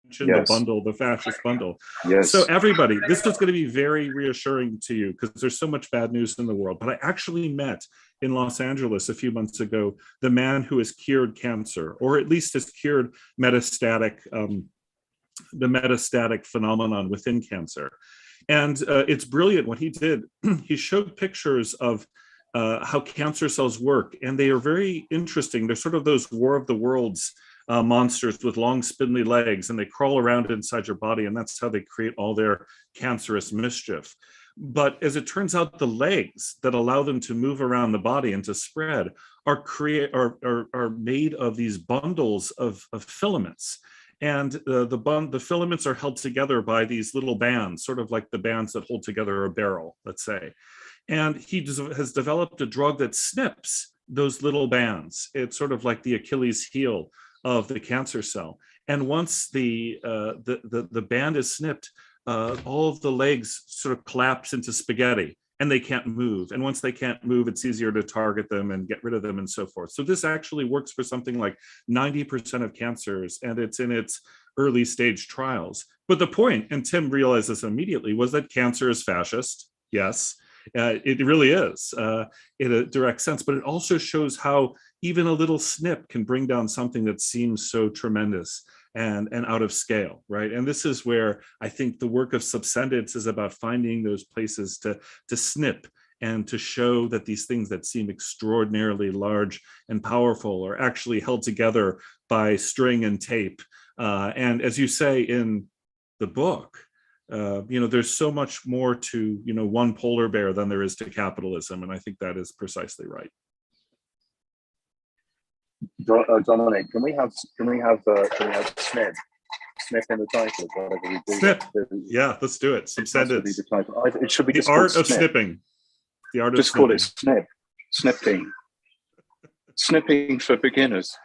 mentioned the bundle, the fascist bundle. Yes. So everybody, this is going to be very reassuring to you because there's so much bad news in the world. But I actually met in Los Angeles a few months ago the man who has cured cancer, or at least has cured metastatic, the metastatic phenomenon within cancer. And it's brilliant what he did. He showed pictures of how cancer cells work, and they are very interesting. They're sort of those War of the Worlds monsters with long spindly legs, and they crawl around inside your body, and that's how they create all their cancerous mischief. But as it turns out, the legs that allow them to move around the body and to spread are made of these bundles of filaments. And the filaments are held together by these little bands, sort of like the bands that hold together a barrel, let's say. And he has developed a drug that snips those little bands. It's sort of like the Achilles heel of the cancer cell. And once the band is snipped, all of the legs sort of collapse into spaghetti, and they can't move. And once they can't move, it's easier to target them and get rid of them and so forth. So this actually works for something like 90% of cancers, and it's in its early stage trials. But the point, and Tim realized this immediately, was that cancer is fascist. Yes, it really is in a direct sense, but it also shows how even a little snip can bring down something that seems so tremendous and out of scale, right? And this is where I think the work of Subsendence is about finding those places to snip and to show that these things that seem extraordinarily large and powerful are actually held together by string and tape. And as you say in the book, there's so much more to, one polar bear than there is to capitalism. And I think that is precisely right. Dominic, can we have Snip in the title of whatever we do? Snip. Yeah, let's do it. Subsendence. It should be the art of snipping. The art of just call it snip. Snipping. Snipping for beginners.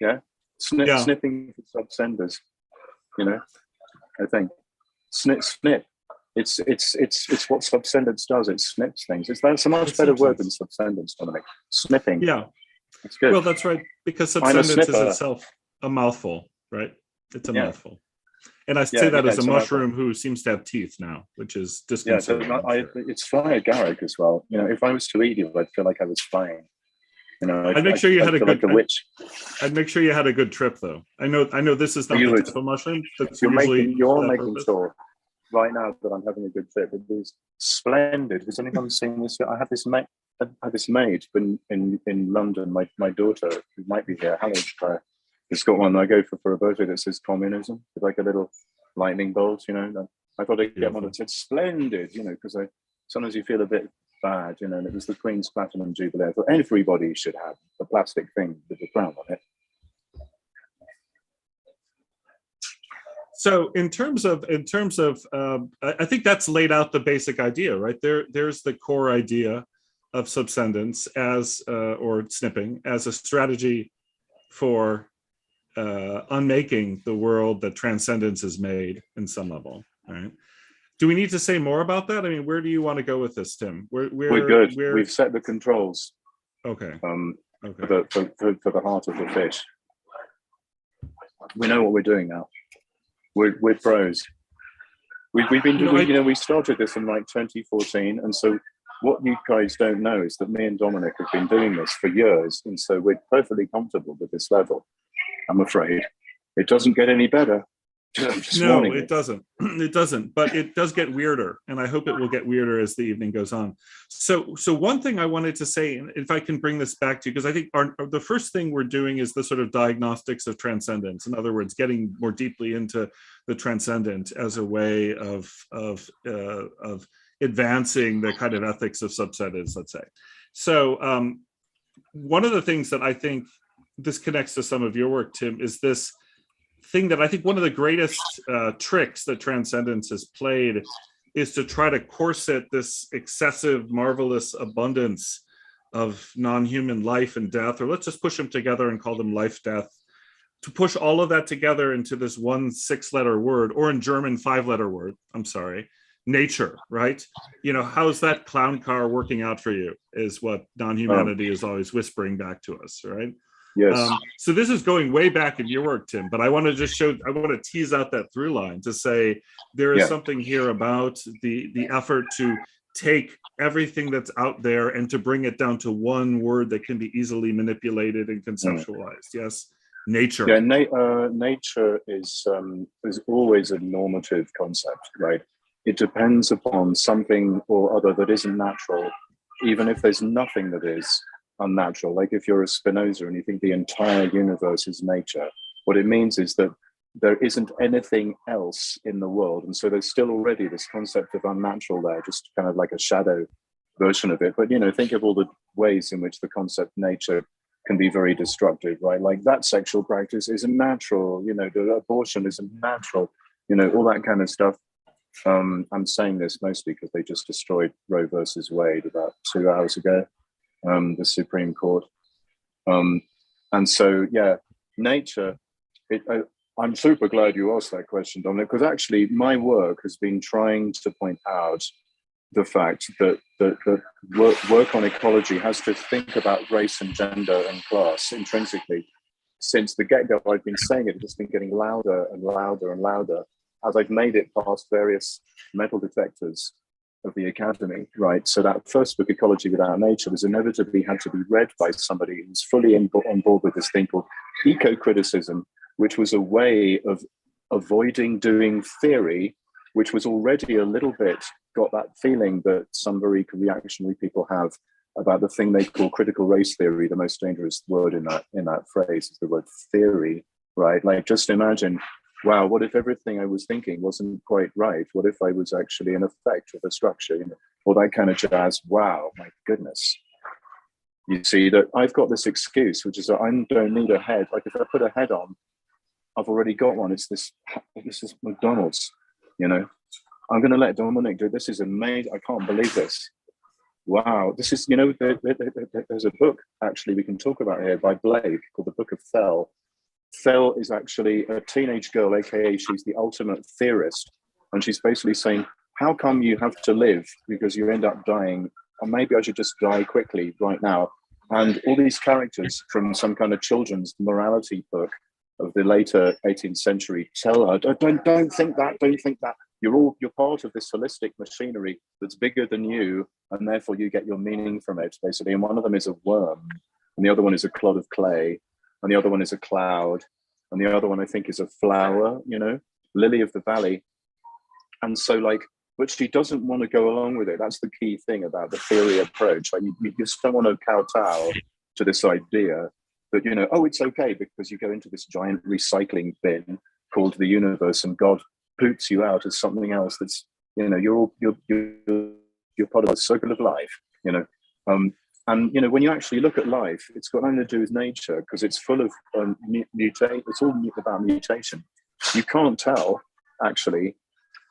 Yeah. Snipping for subsenders. I think snip. It's what Subsendence does. It snips things. That's a much better word than Subsendence, Dominic. Snipping. Yeah. That's good. Well, that's right, because Subsendence is itself a mouthful, right? It's a mouthful. And I say that as a mushroom who seems to have teeth now, which is disconcerting. Yeah, it's fly agaric as well. If I was to eat you, I'd feel like I was flying. I'd make sure you had a good like a witch. I'd make sure you had a good trip, though. I know this is not the type of mushroom. You're making sure right now that I'm having a good trip. It is splendid. Has anyone seen this? I had this maid in London. My daughter, who might be here, Helen, has got one I go for a birthday that says communism with like a little lightning bolt. I thought I'd get one that said splendid. Because sometimes you feel a bit bad. And it was the Queen's Platinum Jubilee. I thought everybody should have the plastic thing with the crown on it. So in terms of, I think that's laid out the basic idea, right? There's the core idea of Subsendence or snipping as a strategy for unmaking the world that transcendence is made in some level, right? Do we need to say more about that? I mean, where do you want to go with this, Tim? We're good. We've set the controls. Okay. Okay. For the heart of the fish. We know what we're doing now. We're pros. We've been doing, we started this in like 2014, and so what you guys don't know is that me and Dominic have been doing this for years, and so we're perfectly comfortable with this level. I'm afraid it doesn't get any better. No, it doesn't. It doesn't, but it does get weirder, and I hope it will get weirder as the evening goes on. So one thing I wanted to say, and if I can bring this back to you, because I think the first thing we're doing is the sort of diagnostics of transcendence. In other words, getting more deeply into the transcendent as a way of advancing the kind of ethics of subsendence, let's say. So one of the things that I think this connects to some of your work, Tim, is this thing that I think one of the greatest tricks that transcendence has played is to try to corset this excessive, marvelous abundance of non-human life and death, or let's just push them together and call them life, death, to push all of that together into this one 6-letter word, or in German 5-letter word, I'm sorry, nature, right? How's that clown car working out for you is what non-humanity is always whispering back to us, right? Yes. So this is going way back in your work, Tim, but I want to tease out that through line to say there is something here about the effort to take everything that's out there and to bring it down to one word that can be easily manipulated and conceptualized. Yes. Nature. Yeah, nature is always a normative concept, right? It depends upon something or other that isn't natural, even if there's nothing that is unnatural. Like if you're a Spinoza and you think the entire universe is nature, what it means is that there isn't anything else in the world. And so there's still already this concept of unnatural there, just kind of like a shadow version of it. But, think of all the ways in which the concept nature can be very destructive, right? Like that sexual practice isn't natural, the abortion isn't natural, all that kind of stuff. I'm saying this mostly because they just destroyed Roe versus Wade about 2 hours ago, the Supreme Court. And so, nature, I'm super glad you asked that question, Dominic, because actually my work has been trying to point out the fact that work on ecology has to think about race and gender and class intrinsically. Since the get-go, I've been saying it, it's just been getting louder and louder and louder as I've made it past various metal detectors of the academy, right? So that first book, Ecology Without Nature, was inevitably had to be read by somebody who's fully on board with this thing called eco-criticism, which was a way of avoiding doing theory, which was already a little bit got that feeling that some very reactionary people have about the thing they call critical race theory. The most dangerous word in that phrase is the word theory, right? Like, just imagine, wow, what if everything I was thinking wasn't quite right? What if I was actually an effect of a structure, all that kind of jazz? Wow, my goodness. You see that I've got this excuse, which is that I don't need a head. Like if I put a head on, I've already got one. This is McDonald's, I'm going to let Dominic do it. This is amazing. I can't believe this. Wow. This is, there's a book actually we can talk about here by Blake called The Book of Fell. Fell is actually a teenage girl, aka she's the ultimate theorist. And she's basically saying, how come you have to live because you end up dying? Or maybe I should just die quickly right now. And all these characters from some kind of children's morality book of the later 18th century tell her, don't think that, don't think that. You're part of this holistic machinery that's bigger than you, and therefore you get your meaning from it, basically. And one of them is a worm, and the other one is a clod of clay, and the other one is a cloud, and the other one I think is a flower, lily of the valley. And so but she doesn't want to go along with it. That's the key thing about the theory approach. Like you just don't want to kowtow to this idea that, it's okay because you go into this giant recycling bin called the universe and God poops you out as something else that's, you're part of the circle of life, and when you actually look at life, it's got nothing to do with nature because it's full of mutation. It's all about mutation. You can't tell actually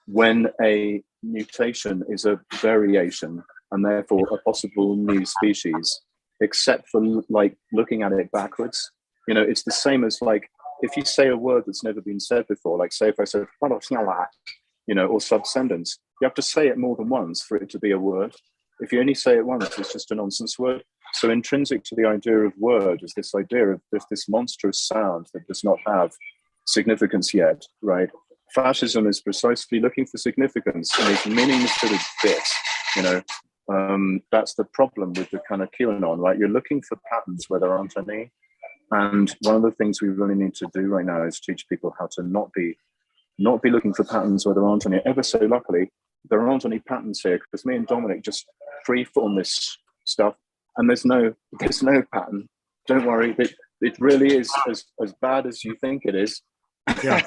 when a mutation is a variation and therefore a possible new species, except for looking at it backwards. It's the same as if you say a word that's never been said before, like say if I said, or subsendence, you have to say it more than once for it to be a word. If you only say it once, it's just a nonsense word. So intrinsic to the idea of word is this idea of this monstrous sound that does not have significance yet, right? Fascism is precisely looking for significance and is meaningless to the bit, that's the problem with the kind of QAnon, right? You're looking for patterns where there aren't any. And one of the things we really need to do right now is teach people how to not be looking for patterns where there aren't any. Ever so luckily, there aren't any patterns here because me and Dominic just freeform this stuff, and there's no pattern. Don't worry, it really is as bad as you think it is. Yeah.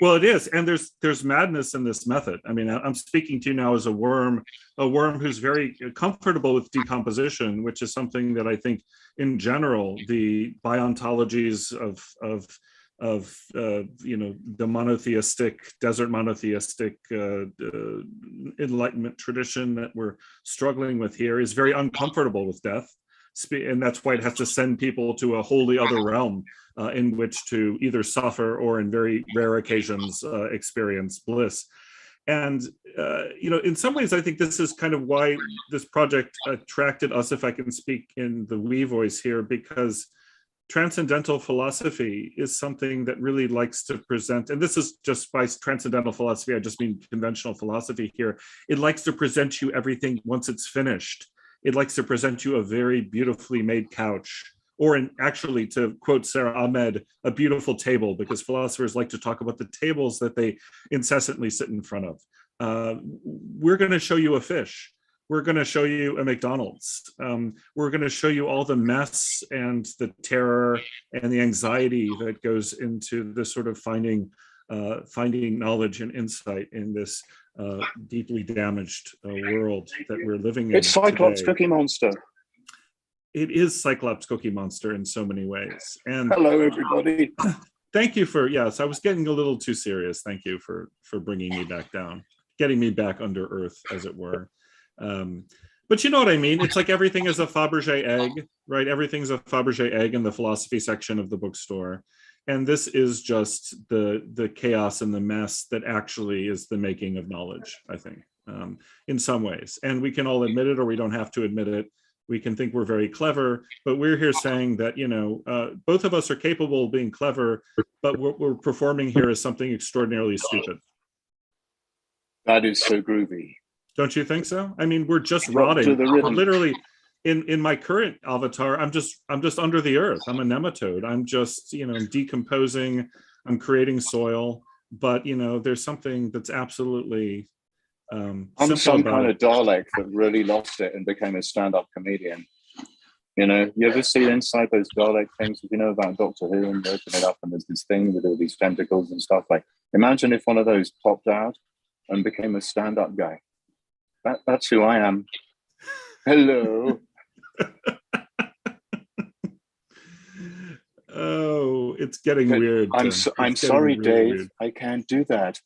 Well, it is, and there's madness in this method. I mean, I'm speaking to you now as a worm who's very comfortable with decomposition, which is something that I think, in general, the biontologies of the monotheistic, desert monotheistic Enlightenment tradition that we're struggling with here is very uncomfortable with death. And that's why it has to send people to a wholly other realm in which to either suffer or, in very rare occasions, experience bliss. And, in some ways, I think this is kind of why this project attracted us, if I can speak in the we voice here, because transcendental philosophy is something that really likes to present, and this is just by transcendental philosophy, I just mean conventional philosophy here. It likes to present you everything once it's finished. It likes to present you a very beautifully made couch, or actually, to quote Sarah Ahmed, a beautiful table, because philosophers like to talk about the tables that they incessantly sit in front of. We're going to show you a fish. We're going to show you a McDonald's. We're going to show you all the mess and the terror and the anxiety that goes into this sort of finding knowledge and insight in this deeply damaged world that we're living in. It's Cyclops today. Cookie Monster. It is Cyclops Cookie Monster in so many ways. And hello, everybody. Thank you for, yes, I was getting a little too serious. Thank you for bringing me back down, getting me back under earth, as it were. But you know what I mean? It's like everything is a Fabergé egg, right? Everything's a Fabergé egg in the philosophy section of the bookstore. And this is just the chaos and the mess that actually is the making of knowledge, I think, in some ways. And we can all admit it, or we don't have to admit it. We can think we're very clever, but we're here saying that, you know, both of us are capable of being clever, but what we're performing here is something extraordinarily stupid. That is so groovy. Don't you think so? I mean, we're just rotting. Literally, in my current avatar, I'm just under the earth. I'm a nematode. I'm just, you know, decomposing. I'm creating soil. But, you know, there's something that's absolutely I'm some kind of Dalek that really lost it and became a stand-up comedian. You know, you ever see inside those Dalek things? You know about Doctor Who and open it up and there's this thing with all these tentacles and stuff. Like, imagine if one of those popped out and became a stand-up guy. That's who I am. Hello. Oh, it's getting weird. I'm sorry, really Dave. Weird. I can't do that.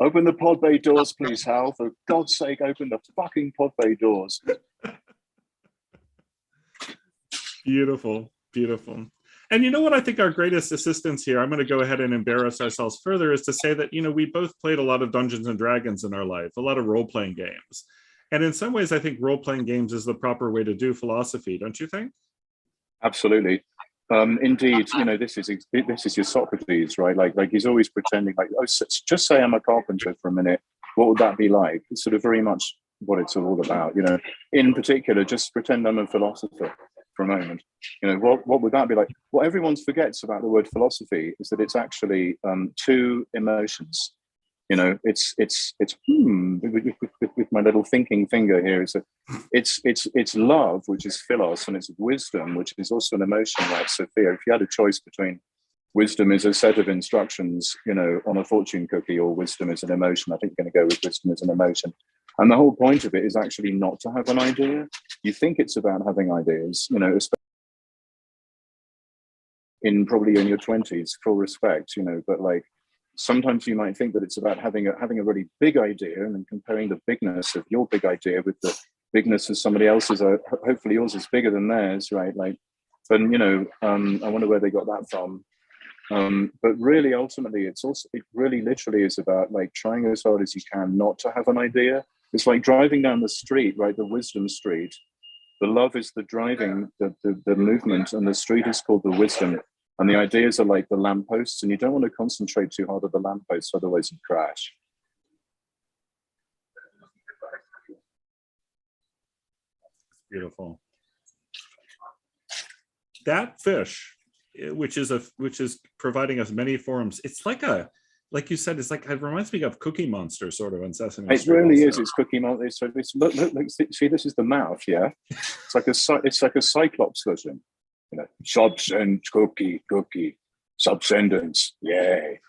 Open the pod bay doors, please, Hal. For God's sake, open the fucking pod bay doors. Beautiful, beautiful. And you know what I think our greatest assistance here, I'm going to go ahead and embarrass ourselves further, is to say that, you know, we both played a lot of Dungeons and Dragons in our life, a lot of role-playing games. And in some ways, I think role-playing games is the proper way to do philosophy, don't you think? Absolutely. Indeed, you know, this is your Socrates, right? Like he's always pretending like, oh, just say I'm a carpenter for a minute. What would that be like? It's sort of very much what it's all about, you know. In particular, just pretend I'm a philosopher for a moment. You know, what would that be like? What everyone forgets about the word philosophy is that it's actually two emotions. You know, it's with my little thinking finger here. It's love, which is philos, and it's wisdom, which is also an emotion like Sophia. If you had a choice between wisdom is a set of instructions, you know, on a fortune cookie, or wisdom is an emotion, I think you're going to go with wisdom as an emotion. And the whole point of it is actually not to have an idea. You think it's about having ideas, you know, probably in your 20s, full respect, you know, but like, sometimes you might think that it's about having a really big idea and then comparing the bigness of your big idea with the bigness of somebody else's. Hopefully yours is bigger than theirs, right? Like, but you know, I wonder where they got that from. But really, ultimately, it really literally is about like trying as hard as you can not to have an idea. It's like driving down the street, right? The wisdom street. The love is the driving, the movement, and the street is called the wisdom. And the ideas are like the lampposts, and you don't want to concentrate too hard on the lampposts, otherwise you crash. Beautiful. That fish, which is providing us many forms. It's like you said, it reminds me of Cookie Monster, sort of, on Sesame Street. It really is. It's Cookie Monster. So look, see, this is the mouth. Yeah, it's like a Cyclops version. You know, subsend cookie, subsendence, yay.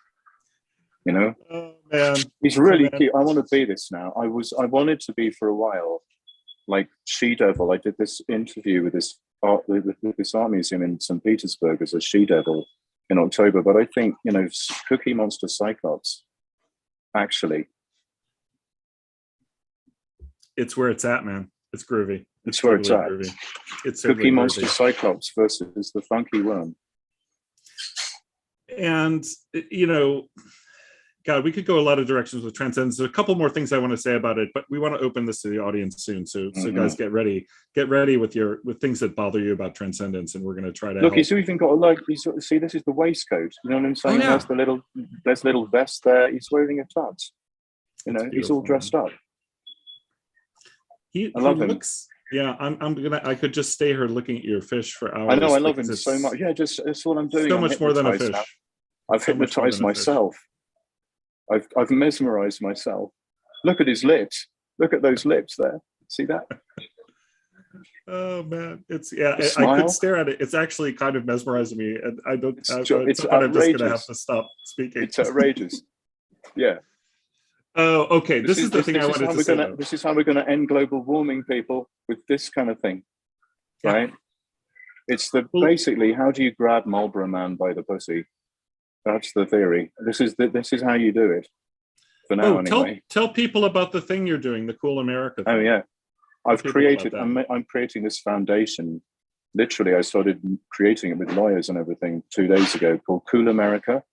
You know, oh, man. He's really cute. I want to be this now. I wanted to be for a while, like She-Devil. I did this interview with this art museum in St. Petersburg as a She-Devil in October. But I think, you know, Cookie Monster Cyclops, actually, it's where it's at, man. It's groovy. It's where it's at. Groovy. It's Cookie Monster Cyclops versus the Funky Worm. And, you know, God, we could go a lot of directions with transcendence. There's a couple more things I want to say about it, but we want to open this to the audience soon. So guys, get ready with things that bother you about transcendence, and we're going to try to look. help. He's even got a like. See, this is the waistcoat. You know what I'm saying? Oh, yeah. There's little vest there. He's wearing a tux. You know, he's all dressed up. I love him. Yeah, I could just stay here looking at your fish for hours. I know, I love him so much. Yeah, that's what I'm doing. So much more than a fish. Now. I've hypnotized myself. I've mesmerized myself. Look at his lips. Look at those lips there. See that? Oh man, I could stare at it. It's actually kind of mesmerizing me, and I'm just gonna have to stop speaking. It's outrageous. Yeah. Oh, okay. This is the thing I wanted to say. This is how we're going to end global warming, people, with this kind of thing, right? It's basically, how do you grab Marlboro Man by the pussy? That's the theory. This is how you do it. For now, anyway. Tell people about the thing you're doing, the Cool America thing. Oh yeah, I'm creating this foundation. Literally, I started creating it with lawyers and everything 2 days ago, called Cool America.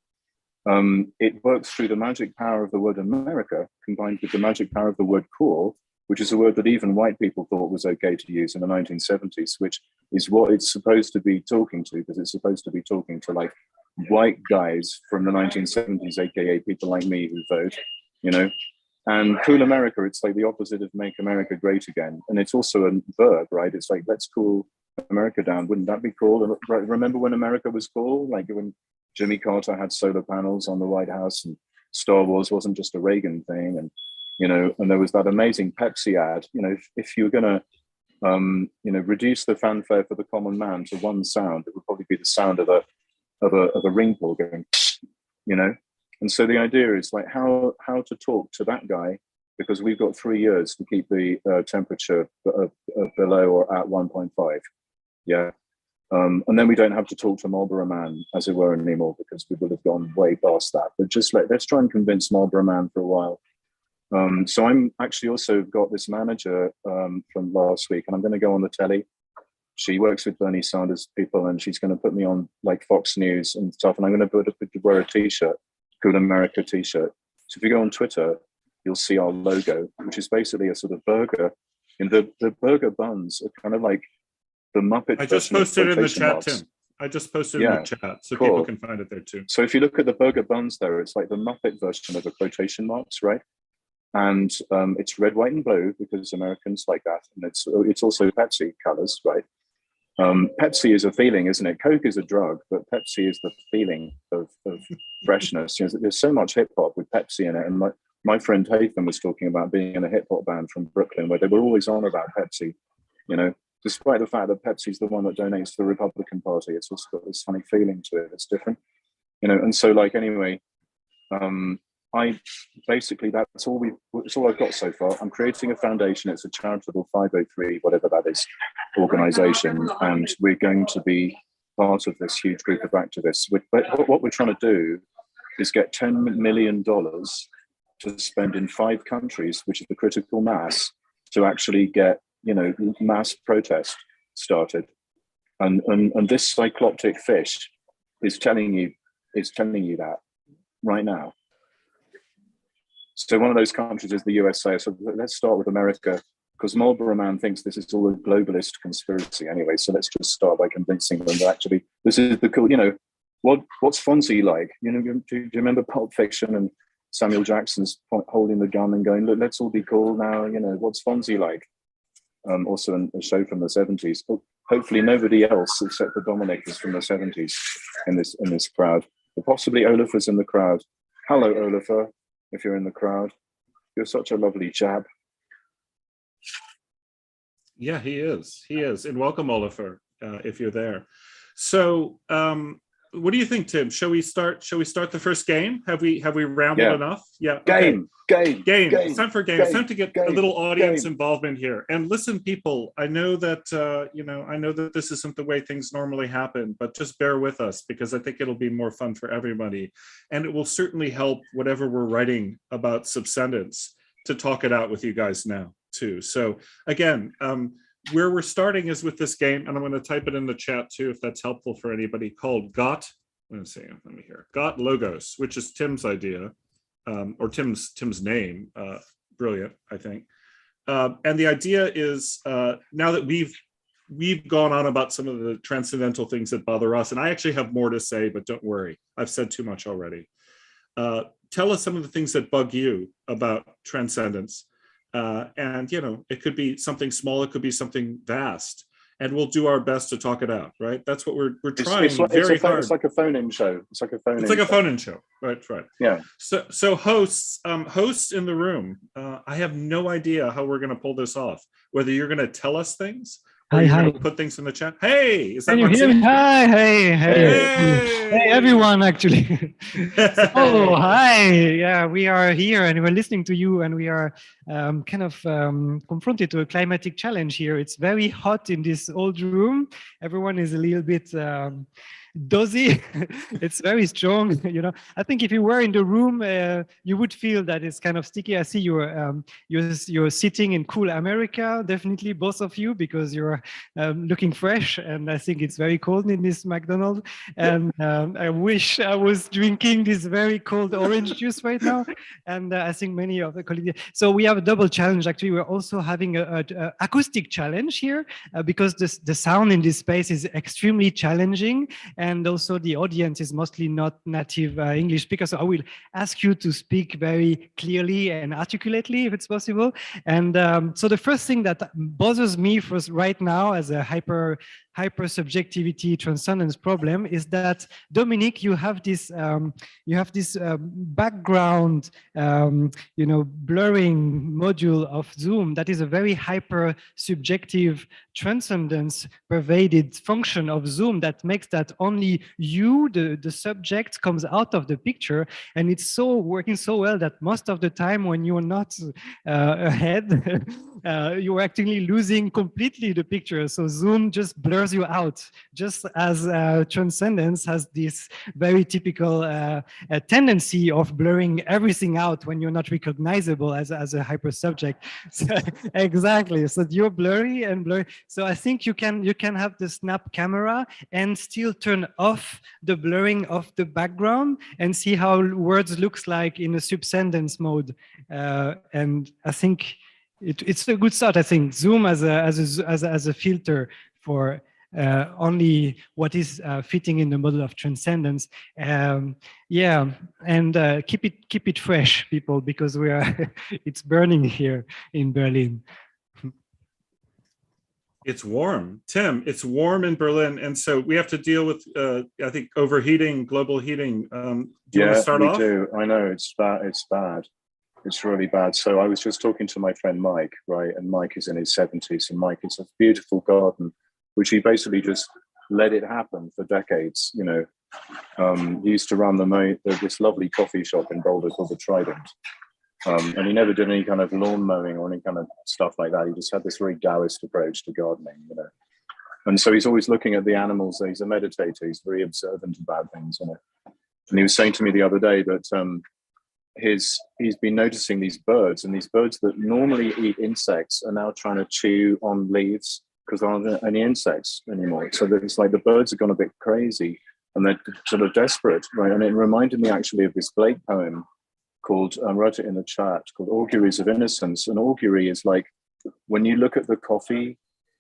It works through the magic power of the word America combined with the magic power of the word cool, which is a word that even white people thought was okay to use in the 1970s, which is what it's supposed to be talking to, because it's supposed to be talking to like white guys from the 1970s, aka people like me who vote, you know. And Cool America, it's like the opposite of Make America Great Again. And it's also a verb, right? It's like, let's cool America down. Wouldn't that be cool? Remember when America was cool? Like when Jimmy Carter had solar panels on the White House, and Star Wars wasn't just a Reagan thing. And, you know, and there was that amazing Pepsi ad. You know, if you were going to, you know, reduce the fanfare for the common man to one sound, it would probably be the sound of a ring pull going, you know. And so the idea is like how to talk to that guy, because we've got 3 years to keep the temperature below or at 1.5. Yeah. And then we don't have to talk to Marlboro Man, as it were, anymore, because we would have gone way past that. But just let's try and convince Marlboro Man for a while. So I'm actually also got this manager from last week, and I'm going to go on the telly. She works with Bernie Sanders people, and she's going to put me on like Fox News and stuff. And I'm going to wear a T-shirt, Cool America T-shirt. So if you go on Twitter, you'll see our logo, which is basically a sort of burger. And the burger buns are kind of like the Muppet. I just posted it in the chat, Tim. I just posted in the chat, so people can find it there too. So if you look at the burger buns there, it's like the Muppet version of the quotation marks, right? And it's red, white, and blue because Americans like that. And it's also Pepsi colors, right? Pepsi is a feeling, isn't it? Coke is a drug, but Pepsi is the feeling of freshness. You know, there's so much hip hop with Pepsi in it. And my friend Hatham was talking about being in a hip hop band from Brooklyn where they were always on about Pepsi, you know, despite the fact that Pepsi's the one that donates to the Republican Party. It's also got this funny feeling to it. It's different, you know. And so, like, anyway, I basically that's all I've got so far. I'm creating a foundation. It's a charitable 503, whatever that is, organization, and we're going to be part of this huge group of activists. But what we're trying to do is get $10 million to spend in 5 countries, which is the critical mass, to actually get, you know, mass protest started. And this cycloptic fish is telling you that right now. So one of those countries is the USA. So let's start with America, because Marlboro Man thinks this is all a globalist conspiracy anyway. So let's just start by convincing them that actually this is the cool, you know, what's Fonzie like? You know, do you remember Pulp Fiction and Samuel Jackson's holding the gun and going, look, let's all be cool now. You know, what's Fonzie like? Also a show from the 70s. Hopefully nobody else except for Dominic is from the 70s in this crowd. But possibly Olafur's in the crowd. Hello, Olafur, if you're in the crowd. You're such a lovely chap. Yeah, he is. And welcome, Olafur, if you're there. So what do you think, Tim? Shall we start the first game? Have we rambled enough? Yeah. Game. It's time for a game. It's time to get a little audience involvement here. And listen, people, I know that this isn't the way things normally happen, but just bear with us, because I think it'll be more fun for everybody. And it will certainly help whatever we're writing about subsendence to talk it out with you guys now too. So again, where we're starting is with this game, and I'm going to type it in the chat too, if that's helpful for anybody, called Got Logos, which is Tim's idea. or Tim's name. Brilliant, I think. And the idea is now that we've gone on about some of the transcendental things that bother us, and I actually have more to say, but don't worry, I've said too much already. Tell us some of the things that bug you about transcendence. And, it could be something small, it could be something vast. And we'll do our best to talk it out, right? That's what we're trying very hard. It's like a phone-in show. It's like a phone-in show. Right. Yeah. So hosts in the room, I have no idea how we're going to pull this off. Whether you're going to tell us things, or you're going to put things in the chat. Hey, is that Can you hear me? Hi, hey, everyone, actually. Oh, hi. Yeah, we are here and we're listening to you, and we are confronted to a climatic challenge here. It's very hot in this old room. Everyone is a little bit dozy. It's very strong. I think if you were in the room, you would feel that it's kind of sticky. I see you're sitting in cool America, definitely, both of you, because you're looking fresh, and I think it's very cold in this McDonald's, and I wish I was drinking this very cold orange juice right now, and I think many of the colleagues. So we have a double challenge. Actually, we're also having a acoustic challenge here, because the sound in this space is extremely challenging. And also the audience is mostly not native English speakers. So I will ask you to speak very clearly and articulately if it's possible. And so the first thing that bothers me right now as a hypersubjectivity transcendence problem is that, Dominic, you have this background blurring module of Zoom that is a very hypersubjective transcendence pervaded function of Zoom that makes that only you, the subject, comes out of the picture, and it's working so well that most of the time when you're not ahead, you're actually losing completely the picture. So Zoom just blurs you out, just as transcendence has this very typical tendency of blurring everything out when you're not recognizable as a hypersubject. So, exactly. So you're blurry and blurry. So I think you can have the snap camera and still turn off the blurring of the background and see how words looks like in a subsendence mode. And I think it's a good start. I think Zoom as a filter for only what is fitting in the model of transcendence. And keep it fresh, people, because we are it's burning here in Berlin. It's warm, Tim. It's warm in Berlin, and so we have to deal with, I think, overheating, global heating. Do you want to start off? Yeah, we do. I know it's bad. It's bad. It's really bad. So I was just talking to my friend Mike, right? And Mike is in his 70s, and Mike has a beautiful garden, which he basically just let it happen for decades. He used to run this lovely coffee shop in Boulder called the Trident. And he never did any kind of lawn mowing or any kind of stuff like that. He just had this very Taoist approach to gardening, And so he's always looking at the animals. He's a meditator. He's very observant about things, And he was saying to me the other day that he's been noticing these birds, and these birds that normally eat insects are now trying to chew on leaves because there aren't any insects anymore. So that it's like the birds have gone a bit crazy and they're sort of desperate, right? And it reminded me actually of this Blake poem called, I wrote it in the chat, called Auguries of Innocence. And augury is like when you look at the coffee,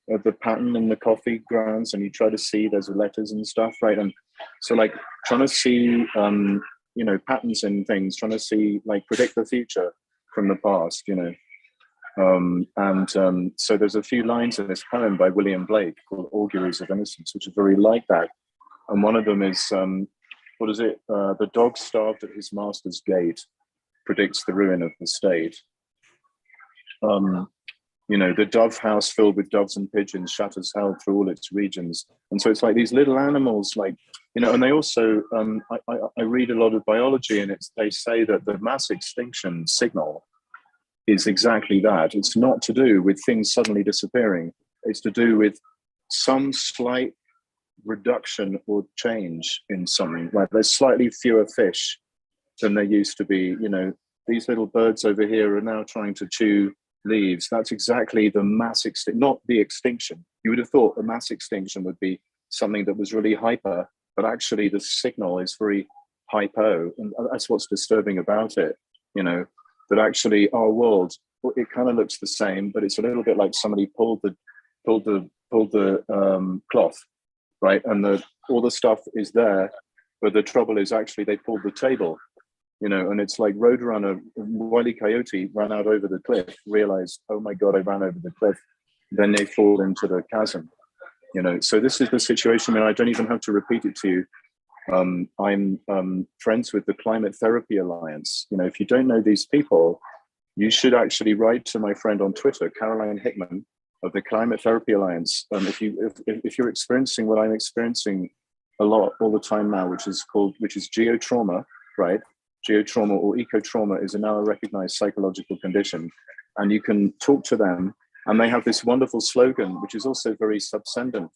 the pattern in the coffee grounds, and you try to see those letters and stuff, right? And so like trying to see, patterns in things, trying to see, like predict the future from the past, So there's a few lines in this poem by William Blake called Auguries of Innocence, which are very like that. And one of them is, the dog starved at his master's gate predicts the ruin of the state. The dove house filled with doves and pigeons shatters hell through all its regions. And so it's like these little animals, and they also, I read a lot of biology, and they say that the mass extinction signal is exactly that. It's not to do with things suddenly disappearing. It's to do with some slight reduction or change in something. Like there's slightly fewer fish than there used to be. These little birds over here are now trying to chew leaves. That's exactly the mass extinction, not the extinction. You would have thought the mass extinction would be something that was really hyper, but actually the signal is very hypo, and that's what's disturbing about it. you know, that actually our world, it kind of looks the same, but it's a little bit like somebody pulled the cloth, right? And all the stuff is there, but the trouble is actually they pulled the table, you know, and it's like Roadrunner, Wile E. Coyote ran out over the cliff, realized, oh my God, I ran over the cliff. Then they fall into the chasm, you know. So this is the situation. I mean, I don't even have to repeat it to you. I'm friends with the Climate Therapy Alliance. You know, if you don't know these people, you should actually write to my friend on Twitter, Caroline Hickman of the Climate Therapy Alliance. If you're experiencing what I'm experiencing a lot all the time now, which is geotrauma, right? Geotrauma or eco-trauma is now a recognized psychological condition, and you can talk to them, and they have this wonderful slogan, which is also very subscendent,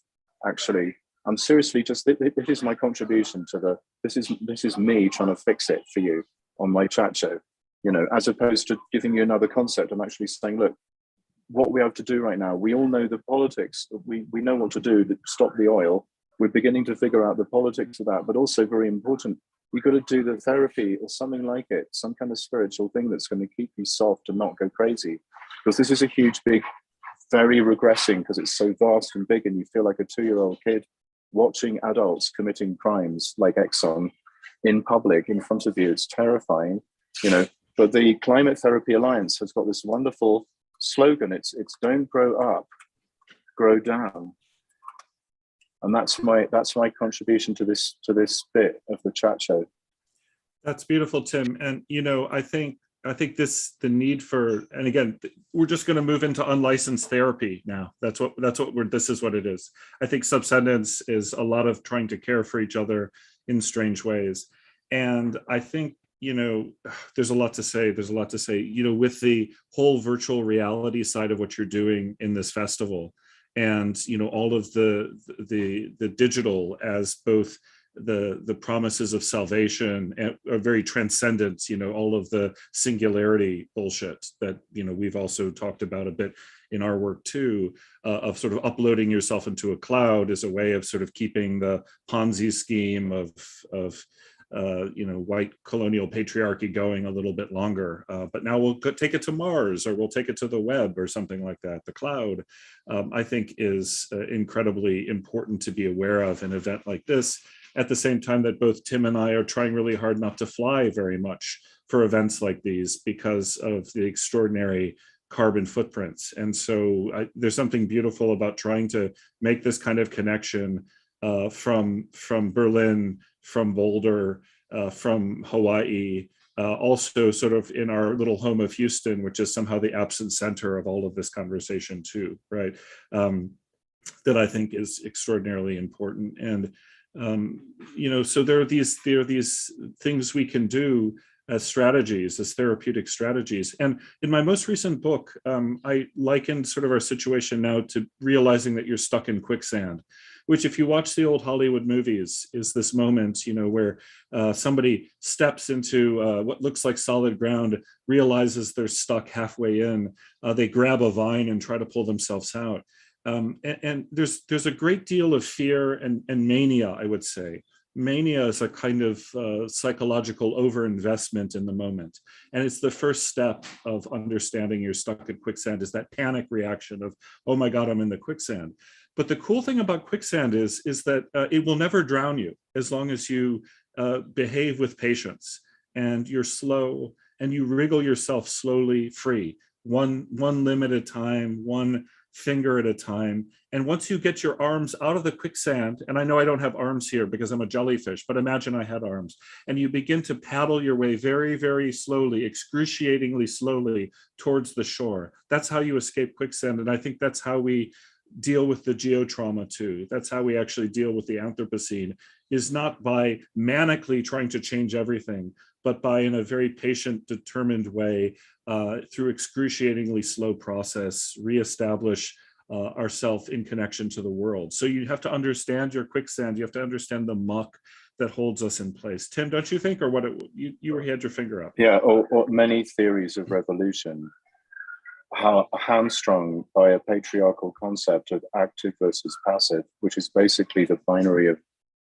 actually. I'm seriously just, it is my contribution to this is me trying to fix it for you on my chat show, you know, as opposed to giving you another concept. I'm actually saying, look, what we have to do right now, we all know the politics, we know what to do to stop the oil. We're beginning to figure out the politics of that, but also very important, you've got to do the therapy or something like it, some kind of spiritual thing that's going to keep you soft and not go crazy. Because this is a huge, big, very regressing, because it's so vast and big, and you feel like a 2-year-old kid watching adults committing crimes like Exxon in public in front of you. It's terrifying, you know. But the Climate Therapy Alliance has got this wonderful slogan. It's don't grow up, grow down. And that's my contribution to this bit of the chat show. That's beautiful, Tim. And you know, I think the need for, and again, we're just going to move into unlicensed therapy now. This is what it is. I think subsendence is a lot of trying to care for each other in strange ways. And I think, you know, there's a lot to say. You know, with the whole virtual reality side of what you're doing in this festival, and you know, all of the digital as both the promises of salvation and are very transcendent, you know, all of the singularity bullshit that, you know, we've also talked about a bit in our work too, of sort of uploading yourself into a cloud as a way of sort of keeping the Ponzi scheme of you know, white colonial patriarchy going a little bit longer. But now we'll take it to Mars, or we'll take it to the web or something like that. The cloud, I think, is incredibly important to be aware of an event like this, at the same time that both Tim and I are trying really hard not to fly very much for events like these because of the extraordinary carbon footprints. And so there's something beautiful about trying to make this kind of connection from Berlin, from Boulder, from Hawaii, also sort of in our little home of Houston, which is somehow the absent center of all of this conversation too, right? That I think is extraordinarily important. And you know, so there are these things we can do as strategies, as therapeutic strategies. And in my most recent book, I likened sort of our situation now to realizing that you're stuck in quicksand, which, if you watch the old Hollywood movies, is this moment, you know, where somebody steps into what looks like solid ground, realizes they're stuck halfway in, they grab a vine and try to pull themselves out. And there's a great deal of fear and mania, I would say. Mania is a kind of psychological overinvestment in the moment. And it's the first step of understanding you're stuck in quicksand, is that panic reaction of, oh my God, I'm in the quicksand. But the cool thing about quicksand is that it will never drown you as long as you behave with patience, and you're slow, and you wriggle yourself slowly free, one limb at a time, one finger at a time. And once you get your arms out of the quicksand, and I know I don't have arms here because I'm a jellyfish, but imagine I had arms, and you begin to paddle your way very, very slowly, excruciatingly slowly towards the shore. That's how you escape quicksand. And I think that's how we deal with the geotrauma too. That's how we actually deal with the Anthropocene, is not by manically trying to change everything, but by, in a very patient, determined way, through excruciatingly slow process, reestablish ourselves in connection to the world. So you have to understand your quicksand. You have to understand the muck that holds us in place. Tim, don't you think? Or what? You had your finger up. Yeah, or many theories of revolution hamstrung by a patriarchal concept of active versus passive, which is basically the binary of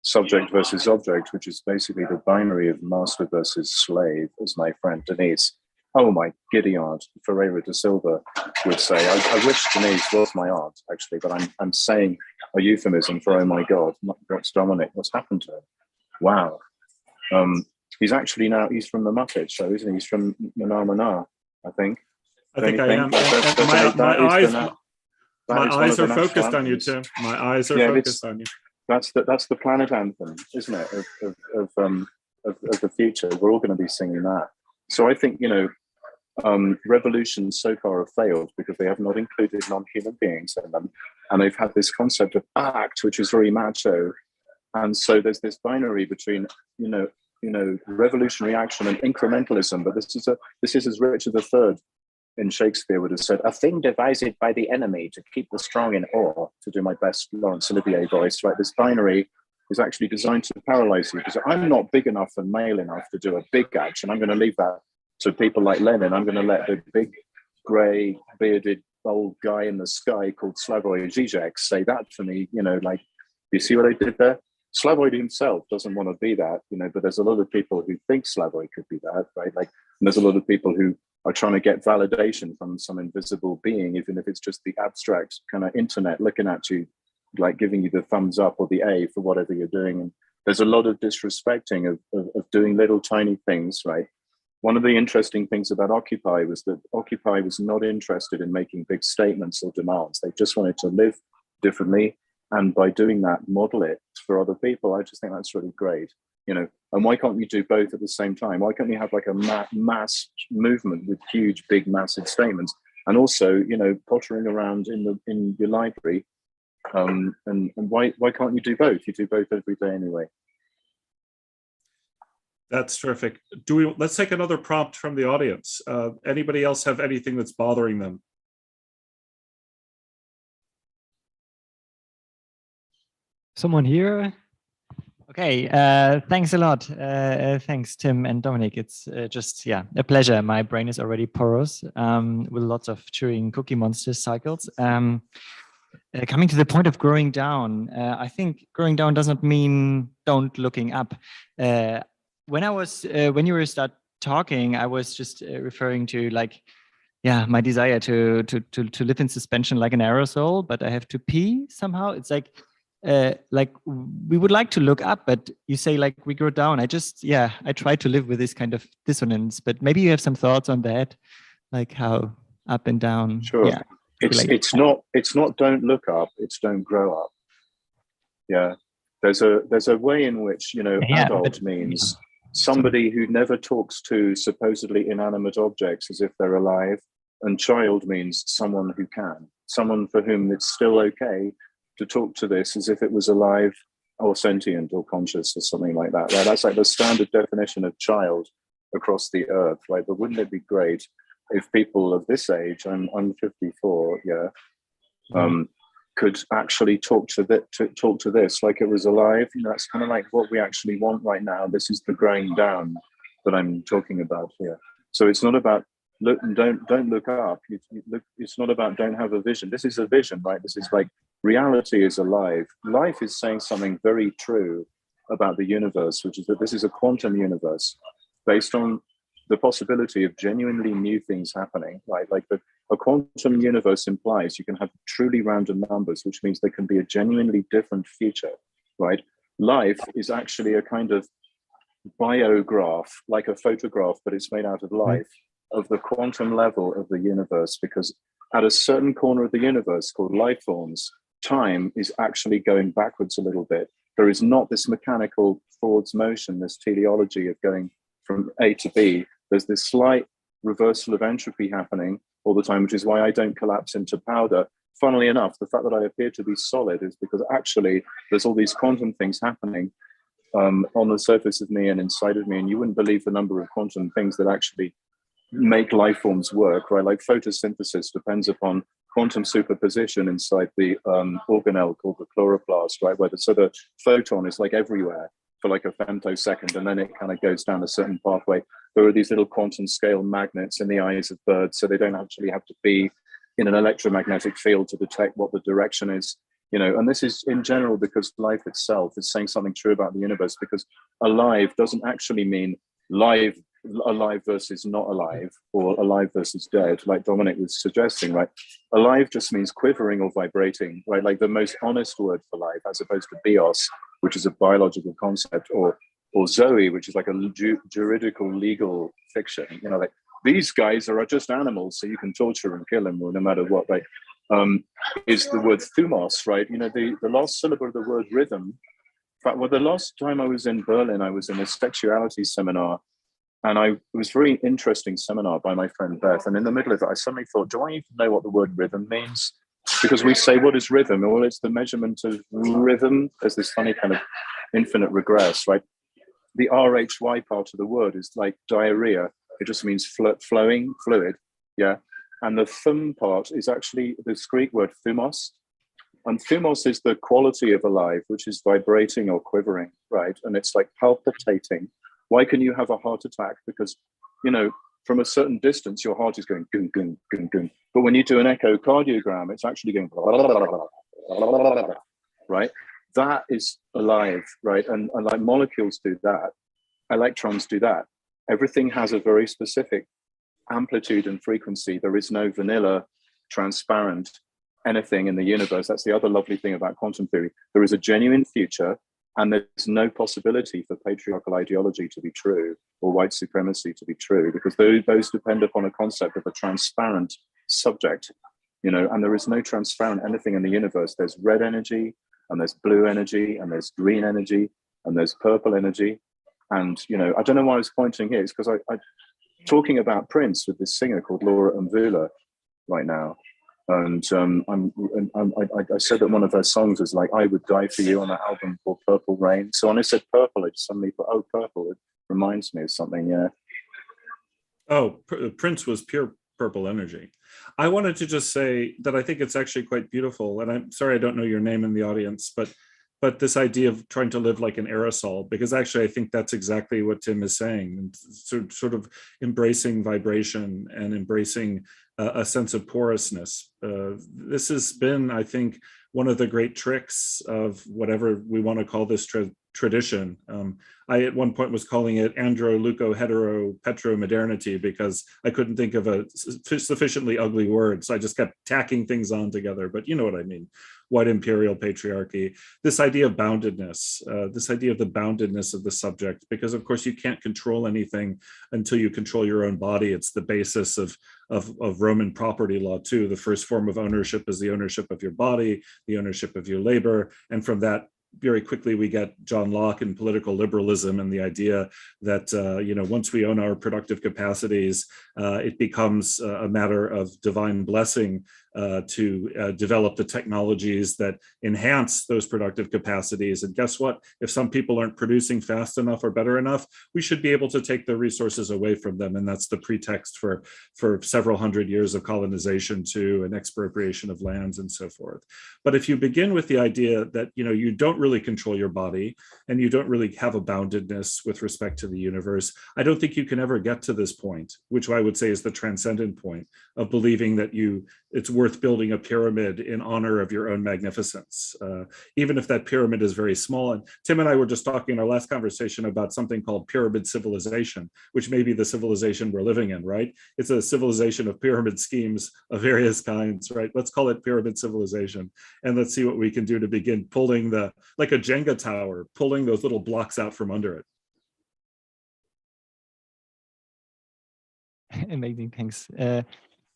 subject versus object, which is basically the binary of master versus slave, as my friend Denise, oh my giddy aunt, Ferreira da Silva, would say. I wish Denise was my aunt, actually, but I'm saying a euphemism for, oh my God, what's Dominic? What's happened to him? Wow. He's actually now, he's from the Muppet Show, isn't he? He's from Mana, I think. I think I am. My eyes are focused on you, Tim. My eyes are focused on you. That's the planet anthem, isn't it? Of the future. We're all going to be singing that. So I think, you know, revolutions so far have failed because they have not included non-human beings in them, and they've had this concept of act, which is very macho, and so there's this binary between, you know, revolutionary action and incrementalism. But this is as Richard III in Shakespeare would have said, a thing devised by the enemy to keep the strong in awe, to do my best Laurence Olivier voice, right? This binary is actually designed to paralyze you, because I'm not big enough and male enough to do a big action. I'm going to leave that to people like Lenin. I'm going to let the big, grey, bearded, old guy in the sky called Slavoj Žižek say that for me. You know, like, you see what I did there? Slavoj himself doesn't want to be that, you know, but there's a lot of people who think Slavoj could be that, right? Like, and there's a lot of people who are trying to get validation from some invisible being, even if it's just the abstract kind of internet looking at you, like giving you the thumbs up or the A for whatever you're doing. And there's a lot of disrespecting of doing little tiny things, right? One of the interesting things about Occupy was that Occupy was not interested in making big statements or demands. They just wanted to live differently, and by doing that, model it for other people. I just think that's really great, you know. And why can't you do both at the same time? Why can't you have like a mass movement with huge, big, massive statements, and also, you know, pottering around in your library? And why can't you do both? You do both every day anyway. That's terrific. Let's take another prompt from the audience. Anybody else have anything that's bothering them? Someone here? Okay, thanks a lot. Thanks, Tim and Dominic. It's just, yeah, a pleasure. My brain is already porous with lots of chewing Cookie Monster cycles. Coming to the point of growing down, I think growing down does not mean don't looking up. When you were start talking, I was just referring to, like, yeah, my desire to live in suspension like an aerosol, but I have to pee somehow. It's like we would like to look up, but you say like we grow down. I try to live with this kind of dissonance, but maybe you have some thoughts on that, like how up and down. Sure. Yeah. It's not don't look up, it's don't grow up. Yeah. There's a way in which, you know, adult means somebody who never talks to supposedly inanimate objects as if they're alive, and child means someone who can, someone for whom it's still okay to talk to this as if it was alive or sentient or conscious or something like that. Right? That's like the standard definition of child across the earth, right? But wouldn't it be great if people of this age, I'm 54, could actually talk to this like it was alive? You know, that's kind of like what we actually want right now. This is the growing down that I'm talking about here. So it's not about look and don't look up. It's not about don't have a vision. This is a vision, right? This is like reality is alive. Life is saying something very true about the universe, which is that this is a quantum universe based on the possibility of genuinely new things happening, right? Like a quantum universe implies you can have truly random numbers, which means there can be a genuinely different future, right? Life is actually a kind of biograph, like a photograph, but it's made out of life, of the quantum level of the universe, because at a certain corner of the universe called life forms, time is actually going backwards a little bit. There is not this mechanical forwards motion, this teleology of going from A to B. There's this slight reversal of entropy happening all the time, which is why I don't collapse into powder. Funnily enough, the fact that I appear to be solid is because actually there's all these quantum things happening on the surface of me and inside of me, and you wouldn't believe the number of quantum things that actually make life forms work, right? Like photosynthesis depends upon quantum superposition inside the organelle called the chloroplast, right? Where the photon is like everywhere for like a femtosecond, and then it kind of goes down a certain pathway. There are these little quantum scale magnets in the eyes of birds, so they don't actually have to be in an electromagnetic field to detect what the direction is. And this is in general because life itself is saying something true about the universe, because alive doesn't actually mean alive versus not alive, or alive versus dead, like Dominic was suggesting, right? Alive just means quivering or vibrating, right? Like the most honest word for life, as opposed to bios, which is a biological concept, or Zoe, which is like a juridical legal fiction. Like these guys are just animals, so you can torture and kill them, or no matter what, right? Is the word thumos, right? The last syllable of the word rhythm. In fact, well, the last time I was in Berlin, I was in a sexuality seminar, and it was a very interesting seminar by my friend Beth. And in the middle of it, I suddenly thought, do I even know what the word rhythm means? Because we say, what is rhythm? Well, it's the measurement of rhythm. There's this funny kind of infinite regress, right? The RHY part of the word is like diarrhea. It just means flowing, fluid, yeah? And the thum part is actually this Greek word thumos. And thumos is the quality of alive, which is vibrating or quivering, right? And it's like palpitating. Why can you have a heart attack? Because, from a certain distance, your heart is going gung, gung, gung, gung. But when you do an echocardiogram, it's actually going right? That is alive, right? And like molecules do that, electrons do that. Everything has a very specific amplitude and frequency. There is no vanilla, transparent anything in the universe. That's the other lovely thing about quantum theory. There is a genuine future, and there's no possibility for patriarchal ideology to be true or white supremacy to be true, because those depend upon a concept of a transparent subject, and there is no transparent anything in the universe. There's red energy, and there's blue energy, and there's green energy, and there's purple energy. And, I don't know why I was pointing here. It's because I talking about Prince with this singer called Laura Mvula right now. And I said that one of her songs is like, I Would Die For You, on that album called Purple Rain. So when I said purple, I just suddenly thought, oh, purple, it reminds me of something, yeah. Oh, Prince was pure purple energy. I wanted to just say that I think it's actually quite beautiful. And I'm sorry I don't know your name in the audience, but this idea of trying to live like an aerosol, because actually I think that's exactly what Tim is saying, and sort of embracing vibration and embracing a sense of porousness. This has been, I think, one of the great tricks of whatever we want to call this tradition. I at one point was calling it andro, leuco, hetero, petro modernity, because I couldn't think of a sufficiently ugly word. So I just kept tacking things on together, but you know what I mean. White imperial patriarchy, this idea of boundedness, this idea of the boundedness of the subject, because of course you can't control anything until you control your own body. It's the basis of Roman property law too. The first form of ownership is the ownership of your body, the ownership of your labor. And from that, very quickly we get John Locke and political liberalism, and the idea that once we own our productive capacities, it becomes a matter of divine blessing to develop the technologies that enhance those productive capacities. And guess what? If some people aren't producing fast enough or better enough, we should be able to take the resources away from them. And that's the pretext for several hundred years of colonization too, and expropriation of lands and so forth. But if you begin with the idea that you don't really control your body, and you don't really have a boundedness with respect to the universe, I don't think you can ever get to this point, which I would say is the transcendent point of believing that it's worth building a pyramid in honor of your own magnificence, even if that pyramid is very small. And Tim and I were just talking in our last conversation about something called pyramid civilization, which may be the civilization we're living in, right? It's a civilization of pyramid schemes of various kinds, right? Let's call it pyramid civilization. And let's see what we can do to begin pulling like a Jenga tower, pulling those little blocks out from under it. Amazing, thanks.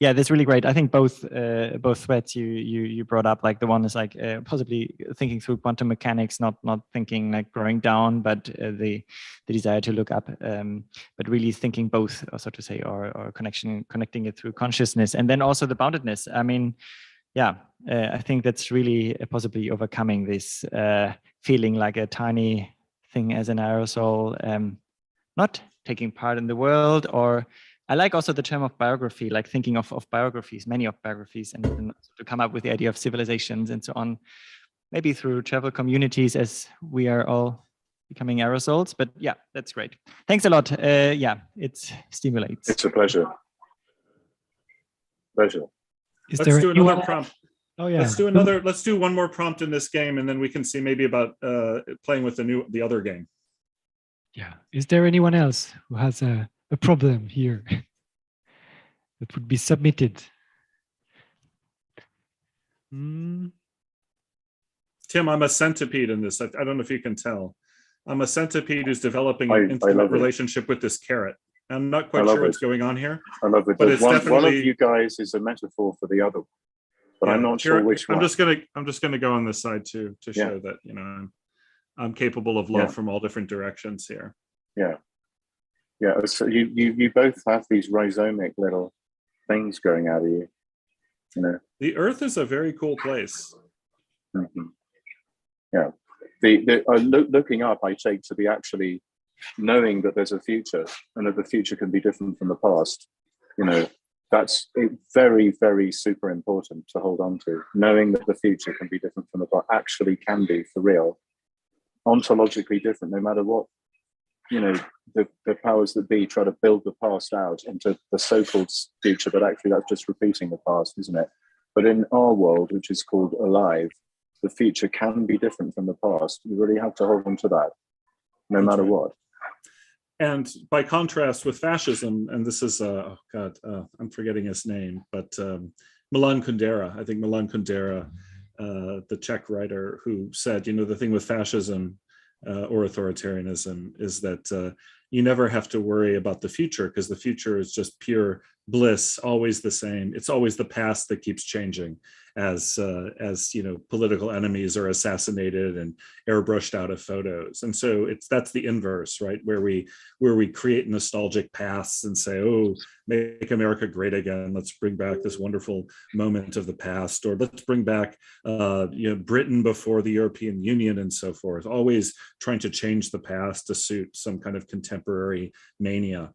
Yeah, that's really great. I think both threads you brought up, like the one is like possibly thinking through quantum mechanics, not thinking like growing down, but the desire to look up, but really thinking both, or so to say, or connecting it through consciousness, and then also the boundedness. I mean, yeah, I think that's really possibly overcoming this feeling like a tiny thing as an aerosol, not taking part in the world. Or I like also the term of biography, like thinking of biographies, many of biographies, and to come up with the idea of civilizations and so on, maybe through travel communities, as we are all becoming aerosols. But yeah, that's great. Thanks a lot. Yeah, it stimulates. It's a pleasure. Pleasure. Let's do another prompt. Oh yeah. Let's do one more prompt in this game, and then we can see maybe about playing with the other game. Yeah. Is there anyone else who has a problem here that would be submitted? Tim, I'm a centipede in this. I don't know if you can tell. I'm a centipede who's developing an intimate relationship with this carrot. I'm not quite sure what's going on here. I love it. But it's one definitely of you guys is a metaphor for the other one, but yeah, I'm not sure which one. I'm just gonna go on this side too to show that I'm capable of love from all different directions here. Yeah. So you both have these rhizomic little things going out of you. You know, the Earth is a very cool place. Mm-hmm. Yeah. Looking up, I take to be actually knowing that there's a future and that the future can be different from the past. You know, that's very, very super important to hold on to. Knowing that the future can be different from the past, actually can be for real, ontologically different, no matter what, you know, the powers that be try to build the past out into the so-called future, but actually that's just repeating the past, isn't it? But in our world, which is called alive, the future can be different from the past. You really have to hold on to that, no matter what. And by contrast with fascism, and this is, I'm forgetting his name, but Milan Kundera, I think Milan Kundera, the Czech writer, who said, you know, the thing with fascism or authoritarianism is that you never have to worry about the future, because the future is just pure bliss, always the same. It's always the past that keeps changing as you know, political enemies are assassinated and airbrushed out of photos. And so that's the inverse, right? Where we create nostalgic pasts and say, oh, make America great again. Let's bring back this wonderful moment of the past, or let's bring back you know, Britain before the European Union and so forth. Always trying to change the past to suit some kind of contemporary mania.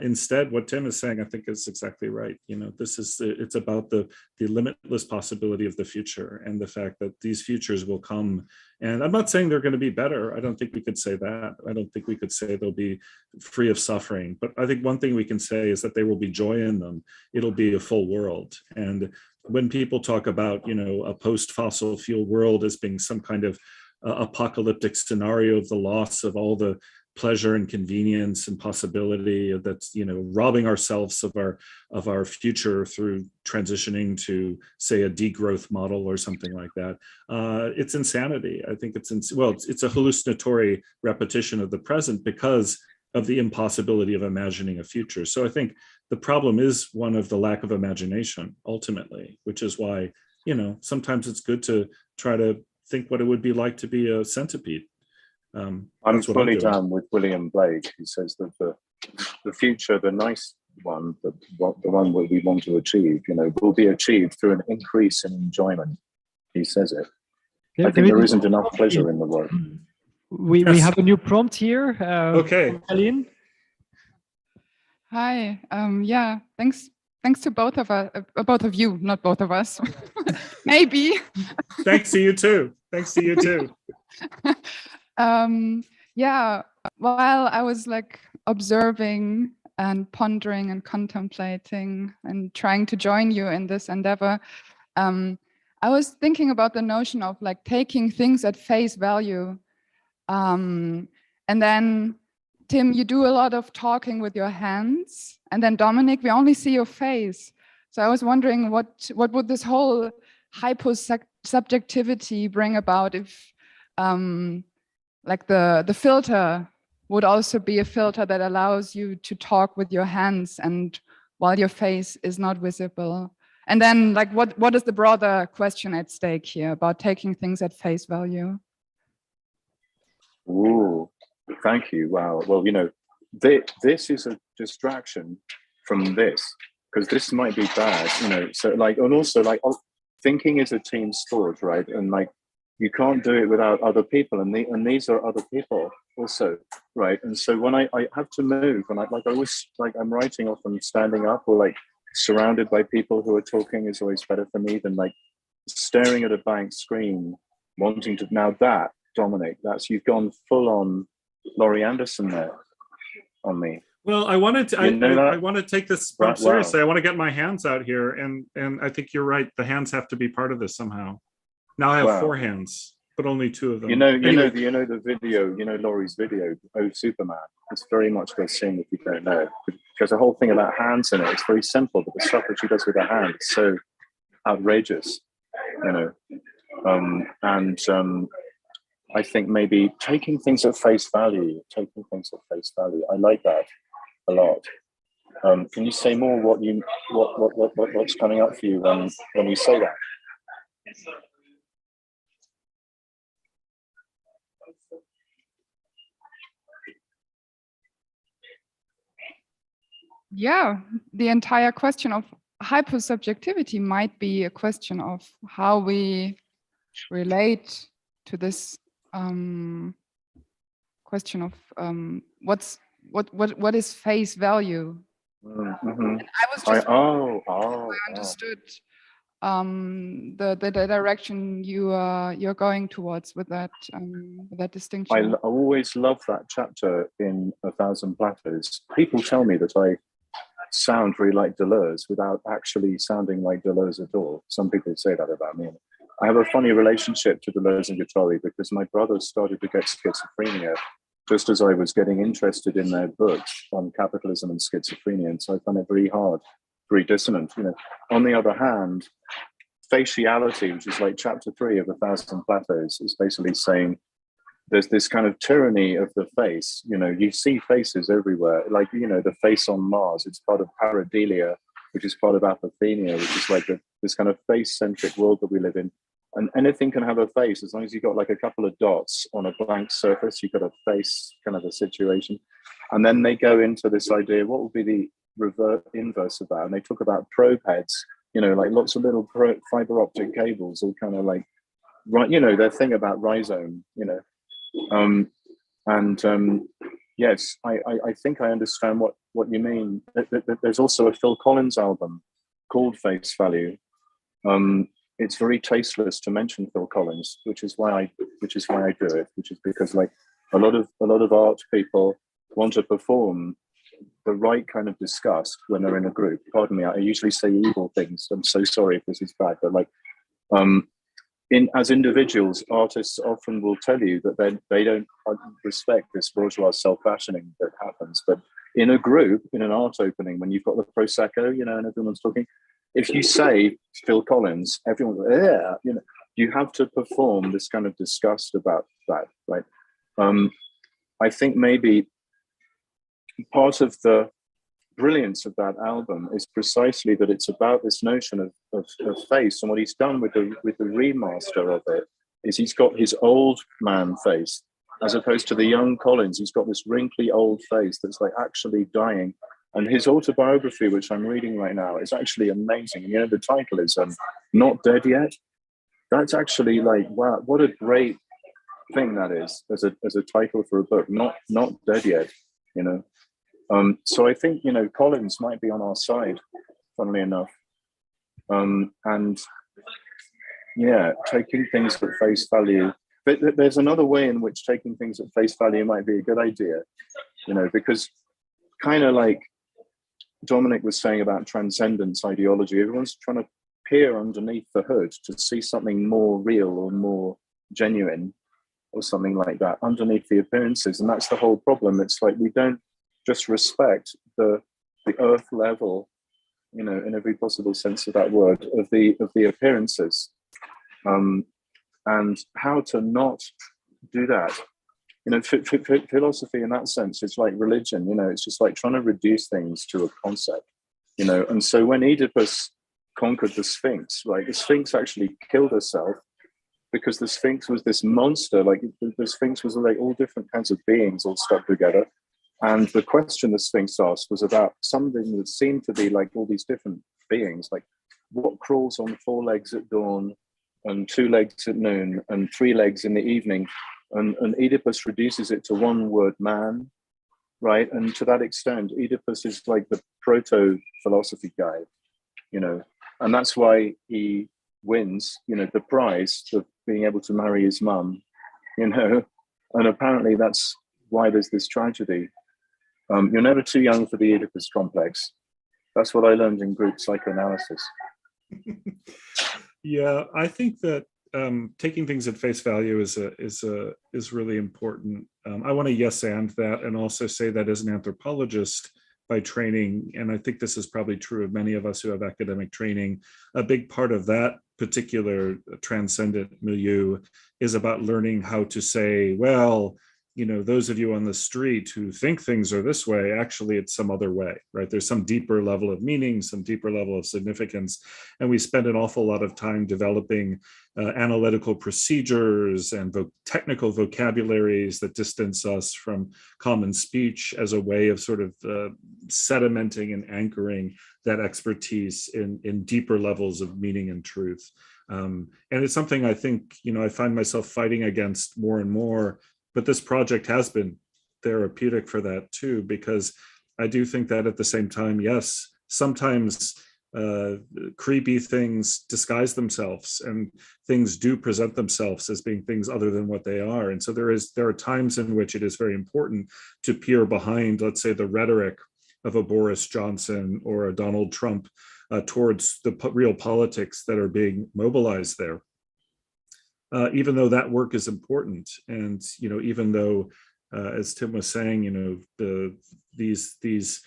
Instead, what Tim is saying, I think, is exactly right. You know, it's about the limitless possibility of the future, and the fact that these futures will come. And I'm not saying they're going to be better. I don't think we could say that. I don't think we could say they'll be free of suffering. But I think one thing we can say is that there will be joy in them. It'll be a full world. And when people talk about, you know, a post-fossil fuel world as being some kind of apocalyptic scenario of the loss of all the pleasure and convenience and possibility, that's, you know, robbing ourselves of our future through transitioning to, say, a degrowth model or something like that, it's insanity. I think it's a hallucinatory repetition of the present because of the impossibility of imagining a future. So I think the problem is one of the lack of imagination ultimately, which is why, you know, sometimes it's good to try to think what it would be like to be a centipede. I'm fully down with William Blake, who says that the future, the nice one, the one that we want to achieve, you know, will be achieved through an increase in enjoyment. He says it. I think there isn't enough pleasure in the world. We have a new prompt here. Okay. Aline? Hi. Yeah. Thanks to both of you, not both of us. Maybe. Thanks to you too. Yeah, while I was like observing and pondering and contemplating and trying to join you in this endeavor, I was thinking about the notion of like taking things at face value. And then, Tim, you do a lot of talking with your hands, and then Dominic, we only see your face. So I was wondering what would this whole hyposubjectivity bring about if like the filter would also be a filter that allows you to talk with your hands and while your face is not visible. And then like what is the broader question at stake here about taking things at face value? Ooh, thank you. Wow. Well, you know, this is a distraction from this, because this might be bad, you know. So like, and also like thinking is a team sport, right? And like, you can't do it without other people, and these are other people also, right? And so when I have to move, and I always like, I'm writing often standing up or like surrounded by people who are talking is always better for me than like staring at a blank screen, wanting to. Now that, Dominic, you've gone full on Laurie Anderson there on me. Well, I wanted to. You know that? I want to take this Right, seriously. wow. I want to get my hands out here, and I think you're right. The hands have to be part of this somehow. Now I have Wow. 4 hands, but only 2 of them. You know Anyway, the video, Laurie's video, Oh Superman. It's very much worth seeing if you don't know. Because the whole thing about hands in it, it's very simple, but the stuff that she does with her hands is so outrageous, you know. I think maybe taking things at face value. I like that a lot. Can you say more what's coming up for you when you say that? Yeah, the entire question of hyposubjectivity might be a question of how we relate to this question of what is face value. Mm-hmm. I was just I understood the direction you're going towards with that distinction. I always love that chapter in A Thousand Plateaus. People tell me that I sound really like Deleuze without actually sounding like Deleuze at all. Some people say that about me. I have a funny relationship to Deleuze and Guattari because my brother started to get schizophrenia just as I was getting interested in their books on capitalism and schizophrenia. And so I found it very hard, very dissonant. On the other hand, faciality, which is like chapter 3 of A Thousand Plateaus, is basically saying there's this kind of tyranny of the face. You see faces everywhere, like, the face on Mars. It's part of pareidolia, which is part of apophenia, which is like this kind of face-centric world that we live in. And anything can have a face as long as you've got like a couple of dots on a blank surface. You've got a face kind of a situation. And then they go into this idea, what would be the inverse of that? And they talk about probe heads, like lots of little fiber optic cables, all kind of like, right, their thing about rhizome, yes, I think I understand what you mean. There's also a Phil Collins album called Face Value. It's very tasteless to mention Phil Collins, which is why I do it, which is because like a lot of art people want to perform the right kind of disgust when they're in a group. Pardon me, I usually say evil things. I'm so sorry if this is bad, but like as individuals, artists often will tell you that they don't respect this bourgeois self-fashioning that happens. But in a group, in an art opening, when you've got the Prosecco, and everyone's talking, if you say Phil Collins, everyone, yeah, you have to perform this kind of disgust about that, right? I think maybe part of the brilliance of that album is precisely that it's about this notion of face. And what he's done with the remaster of it is he's got his old man face, as opposed to the young Collins. He's got this wrinkly old face that's like actually dying. And his autobiography, which I'm reading right now, is actually amazing. And the title is Not Dead Yet. That's actually like, wow, what a great thing that is as a title for a book. Not Dead Yet, So I think, Collins might be on our side, funnily enough. And yeah, taking things at face value. But there's another way in which taking things at face value might be a good idea, because kind of like Dominic was saying about transcendence ideology, everyone's trying to peer underneath the hood to see something more real or more genuine or something like that underneath the appearances. And that's the whole problem. It's like we don't just respect the earth level, in every possible sense of that word, of the appearances, and how to not do that. Philosophy in that sense is like religion. It's just like trying to reduce things to a concept. And so when Oedipus conquered the Sphinx, right, the Sphinx actually killed herself because the Sphinx was this monster. Like the Sphinx was like all different kinds of beings all stuck together. And the question the Sphinx asked was about something that seemed to be like all these different beings, like what crawls on 4 legs at dawn and 2 legs at noon and 3 legs in the evening. And Oedipus reduces it to one word, man, right? And to that extent, Oedipus is like the proto-philosophy guy, and that's why he wins, the prize of being able to marry his mum, and apparently that's why there's this tragedy. You're never too young for the Oedipus complex. That's what I learned in group psychoanalysis. Yeah, I think that taking things at face value is really important. I want to yes and that, and also say that as an anthropologist by training, and I think this is probably true of many of us who have academic training, a big part of that particular transcendent milieu is about learning how to say, well, you know, those of you on the street who think things are this way, actually it's some other way, right? There's some deeper level of meaning, some deeper level of significance. And we spend an awful lot of time developing analytical procedures and technical vocabularies that distance us from common speech as a way of sort of sedimenting and anchoring that expertise in deeper levels of meaning and truth. And it's something I think, you know, I find myself fighting against more and more. But this project has been therapeutic for that too, because I do think that at the same time, yes, sometimes creepy things disguise themselves and things do present themselves as being things other than what they are. And so there are times in which it is very important to peer behind, let's say, the rhetoric of a Boris Johnson or a Donald Trump towards the real politics that are being mobilized there. Even though that work is important, and you know, even though, as Tim was saying, you know, these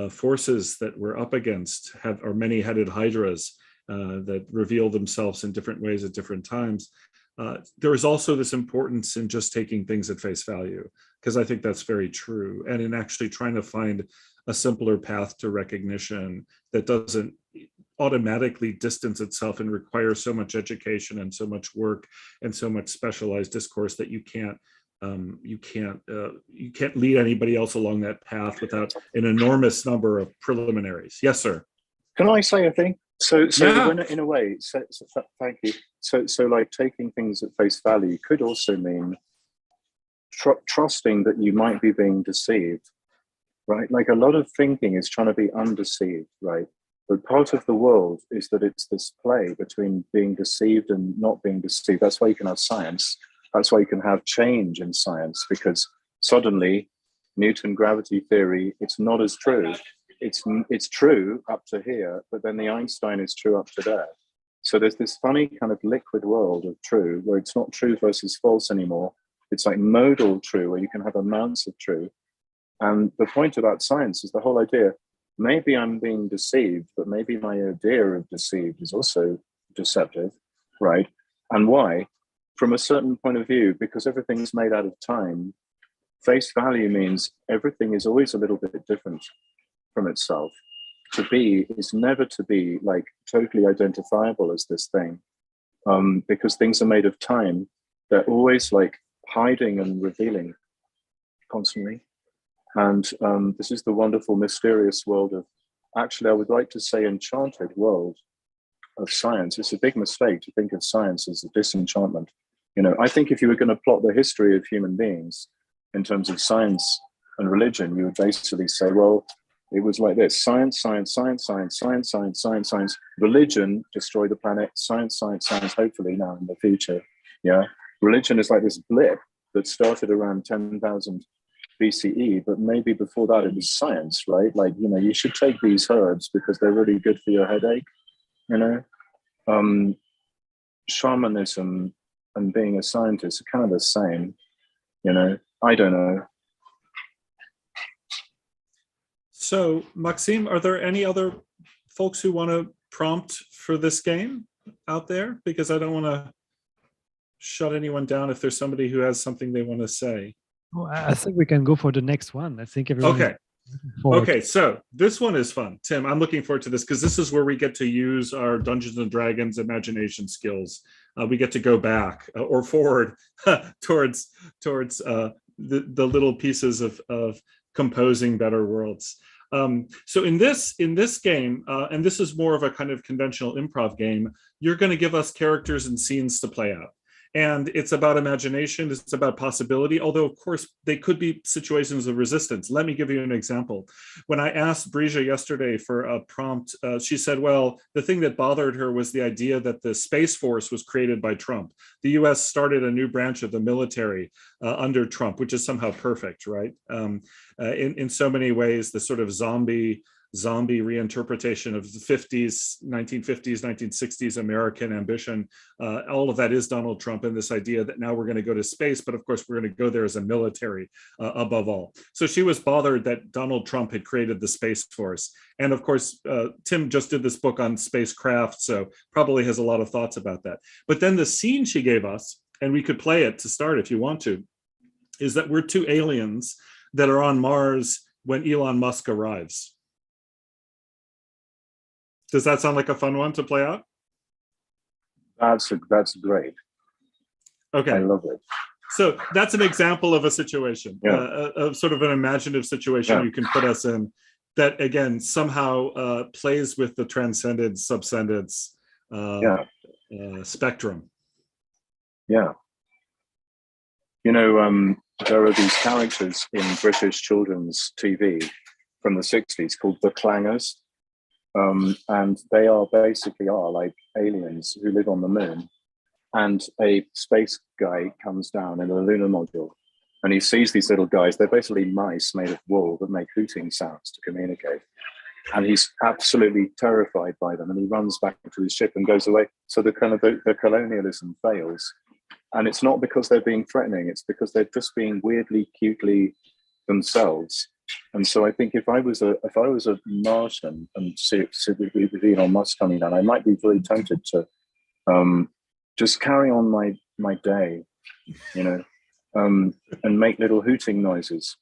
forces that we're up against are many-headed hydras that reveal themselves in different ways at different times. There is also this importance in just taking things at face value, because I think that's very true, and in actually trying to find a simpler path to recognition that doesn't automatically distance itself and require so much education and so much work and so much specialized discourse that you can't lead anybody else along that path without an enormous number of preliminaries. Yes, sir. Can I say a thing? So Yeah. when, in a way, thank you. So like taking things at face value could also mean trusting that you might be being deceived, right? Like a lot of thinking is trying to be undeceived, right? But part of the world is that it's this play between being deceived and not being deceived. That's why you can have science. That's why you can have change in science, because suddenly Newton gravity theory, it's not as true. It's true up to here, but then the Einstein is true up to there. So there's this funny kind of liquid world of true where it's not true versus false anymore. It's like modal true, where you can have amounts of true. And the point about science is the whole idea, maybe I'm being deceived, but maybe my idea of deceived is also deceptive, right? And why? From a certain point of view, because everything's made out of time, face value means everything is always a little bit different from itself. To be is never to be like totally identifiable as this thing, because things are made of time. They're always like hiding and revealing constantly. And this is the wonderful, mysterious world of, actually, I would like to say enchanted world of science. It's a big mistake to think of science as a disenchantment. You know, I think if you were going to plot the history of human beings in terms of science and religion, you would basically say, well, it was like this: science, science, science, science, science, science, science, science. Religion destroy the planet. Science, science, science. Hopefully now in the future, yeah. Religion is like this blip that started around 10,000 BCE, but maybe before that it was science, right? Like, you know, you should take these herbs because they're really good for your headache. You know, shamanism and being a scientist are kind of the same. You know, I don't know. So, Maxime, are there any other folks who want to prompt for this game out there? Because I don't want to shut anyone down if there's somebody who has something they want to say. Oh, I think we can go for the next one. I think everyone. Okay. Okay, so this one is fun. Tim, I'm looking forward to this because this is where we get to use our Dungeons and Dragons imagination skills. We get to go back or forward towards the little pieces of composing better worlds. So in this game, and this is more of a kind of conventional improv game, you're going to give us characters and scenes to play out. And it's about imagination, it's about possibility, although of course they could be situations of resistance. Let me give you an example. When I asked Brija yesterday for a prompt, she said, well, the thing that bothered her was the idea that the Space Force was created by Trump. The US started a new branch of the military under Trump, which is somehow perfect, right? In so many ways, the sort of zombie reinterpretation of the 1950s, 1960s American ambition. All of that is Donald Trump and this idea that now we're going to go to space, but of course we're going to go there as a military above all. So she was bothered that Donald Trump had created the Space Force. And of course, Tim just did this book on spacecraft, so probably has a lot of thoughts about that. But then the scene she gave us, and we could play it to start if you want to, is that we're two aliens that are on Mars when Elon Musk arrives. Does that sound like a fun one to play out? That's great. Okay. I love it. So that's an example of a situation, of sort of an imaginative situation you can put us in that, again, somehow plays with the transcended subsendence spectrum. Yeah. You know, there are these characters in British children's TV from the 60s called the Clangers. And they are basically like aliens who live on the moon, and a space guy comes down in a lunar module and he sees these little guys. They're basically mice made of wool that make hooting sounds to communicate, and he's absolutely terrified by them, and he runs back to his ship and goes away. So the kind of the colonialism fails, and it's not because they're being threatening, it's because they're just being weirdly cutely themselves. And so I think if I was a Martian and see Elon Musk coming down, I might be really tempted to just carry on my day, you know, and make little hooting noises,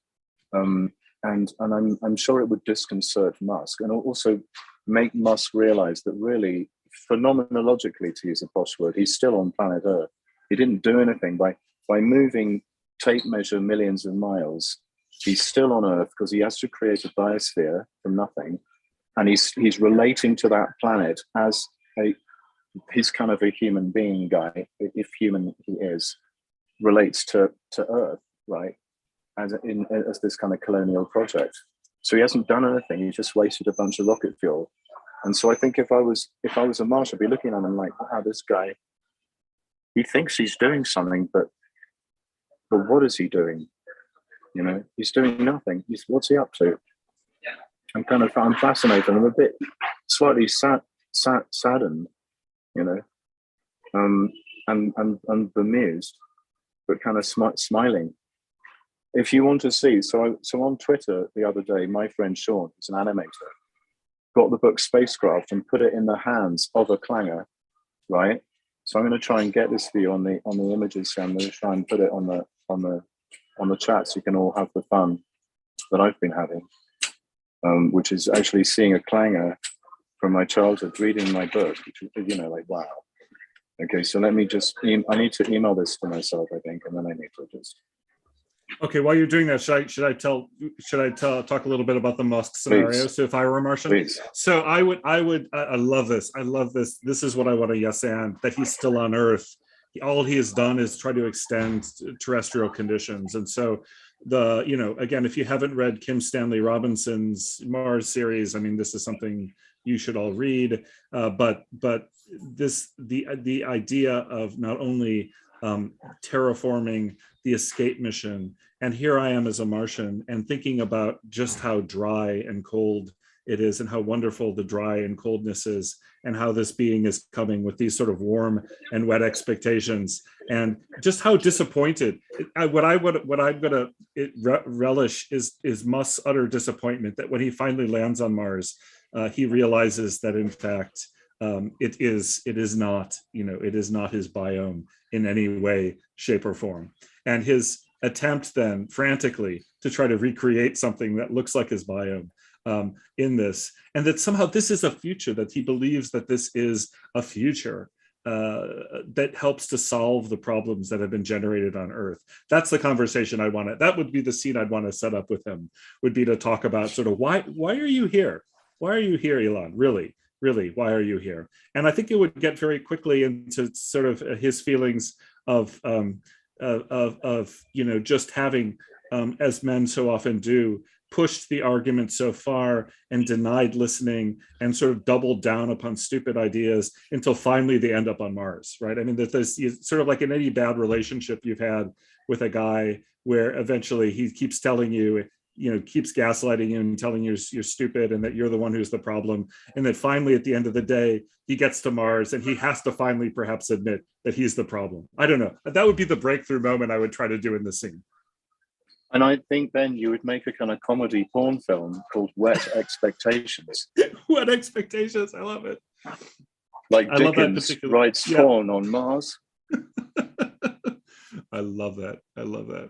and I'm sure it would disconcert Musk, and also make Musk realize that really, phenomenologically, to use a posh word, he's still on planet Earth. He didn't do anything by moving tape measure millions of miles. He's still on Earth because he has to create a biosphere from nothing, and he's relating to that planet as he's kind of a human being guy, if human he is, relates to Earth, right? As this kind of colonial project. So he hasn't done anything. He just wasted a bunch of rocket fuel. And so I think if I was a Martian, I'd be looking at him like, wow, this guy, he thinks he's doing something, but what is he doing? You know, he's doing nothing. What's he up to? I'm fascinated. I'm a bit slightly saddened, you know, and bemused, but kind of smiling. If you want to see, so on Twitter the other day, my friend Sean, who's an animator, got the book Spacecraft and put it in the hands of a clanger, right? So I'm going to try and get this for you on the images. So I'm going to try and put it on the chat so you can all have the fun that I've been having, which is actually seeing a clanger from my childhood reading my book, which is, you know, like, wow. Okay, so let me just, I need to email this to myself, I think, and then I need to just. Okay, while you're doing that, should I talk a little bit about the Musk scenario? Please. So if I were a Martian, Please. So I love this. I love this. This is what I want to yes and, that he's still on Earth. All he has done is try to extend terrestrial conditions. And so again, if you haven't read Kim Stanley Robinson's Mars series, I mean, this is something you should all read. But the idea of not only terraforming the escape mission, and here I am as a Martian and thinking about just how dry and cold it is, and how wonderful the dry and coldness is, and how this being is coming with these sort of warm and wet expectations, and just how disappointed. What I'm gonna relish is Musk's utter disappointment that when he finally lands on Mars, he realizes that in fact it is not his biome in any way, shape, or form, and his attempt then frantically to try to recreate something that looks like his biome in this, and that somehow this is a future, that he believes that this is a future that helps to solve the problems that have been generated on Earth. That's the conversation I want to, that would be the scene I'd want to set up with him, would be to talk about sort of why are you here? Why are you here, Elon? Really, why are you here? And I think it would get very quickly into sort of his feelings of just having, as men so often do, pushed the argument so far and denied listening and sort of doubled down upon stupid ideas until finally they end up on Mars, right? I mean, there's sort of like in any bad relationship you've had with a guy where eventually he keeps telling you, keeps gaslighting you and telling you you're stupid and that you're the one who's the problem. And that finally, at the end of the day, he gets to Mars and he has to finally perhaps admit that he's the problem. I don't know. That would be the breakthrough moment I would try to do in the scene. And I think then you would make a kind of comedy porn film called Wet Expectations. Wet Expectations. I love it. Like Dickens writes porn on Mars. I love that. I love that.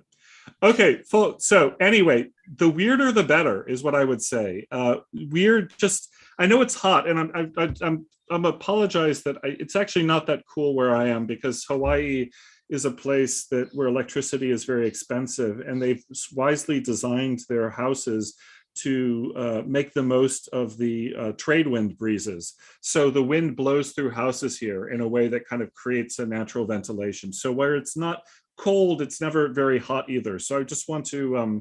Okay, so anyway, the weirder the better is what I would say. Weird, just, I know it's hot, and I'm apologize that it's actually not that cool where I am, because Hawaii is a place where electricity is very expensive, and they've wisely designed their houses to make the most of the trade wind breezes. So the wind blows through houses here in a way that kind of creates a natural ventilation. So where it's not cold, it's never very hot either. So I just want to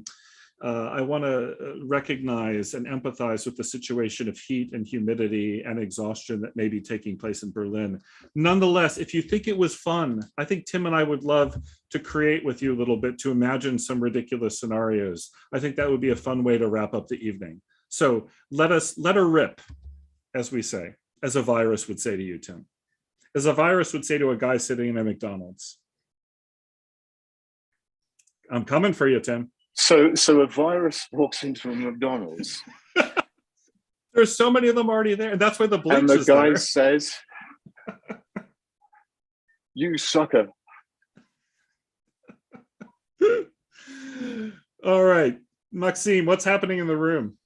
recognize and empathize with the situation of heat and humidity and exhaustion that may be taking place in Berlin. Nonetheless, if you think it was fun, I think Tim and I would love to create with you a little bit, to imagine some ridiculous scenarios. I think that would be a fun way to wrap up the evening. So let her rip, as we say, as a virus would say to you, Tim. As a virus would say to a guy sitting in a McDonald's. I'm coming for you, Tim. So a virus walks into a McDonald's. There's so many of them already there, and that's why the bleach and the is guy there. says, "You sucker." All right, Maxime, what's happening in the room?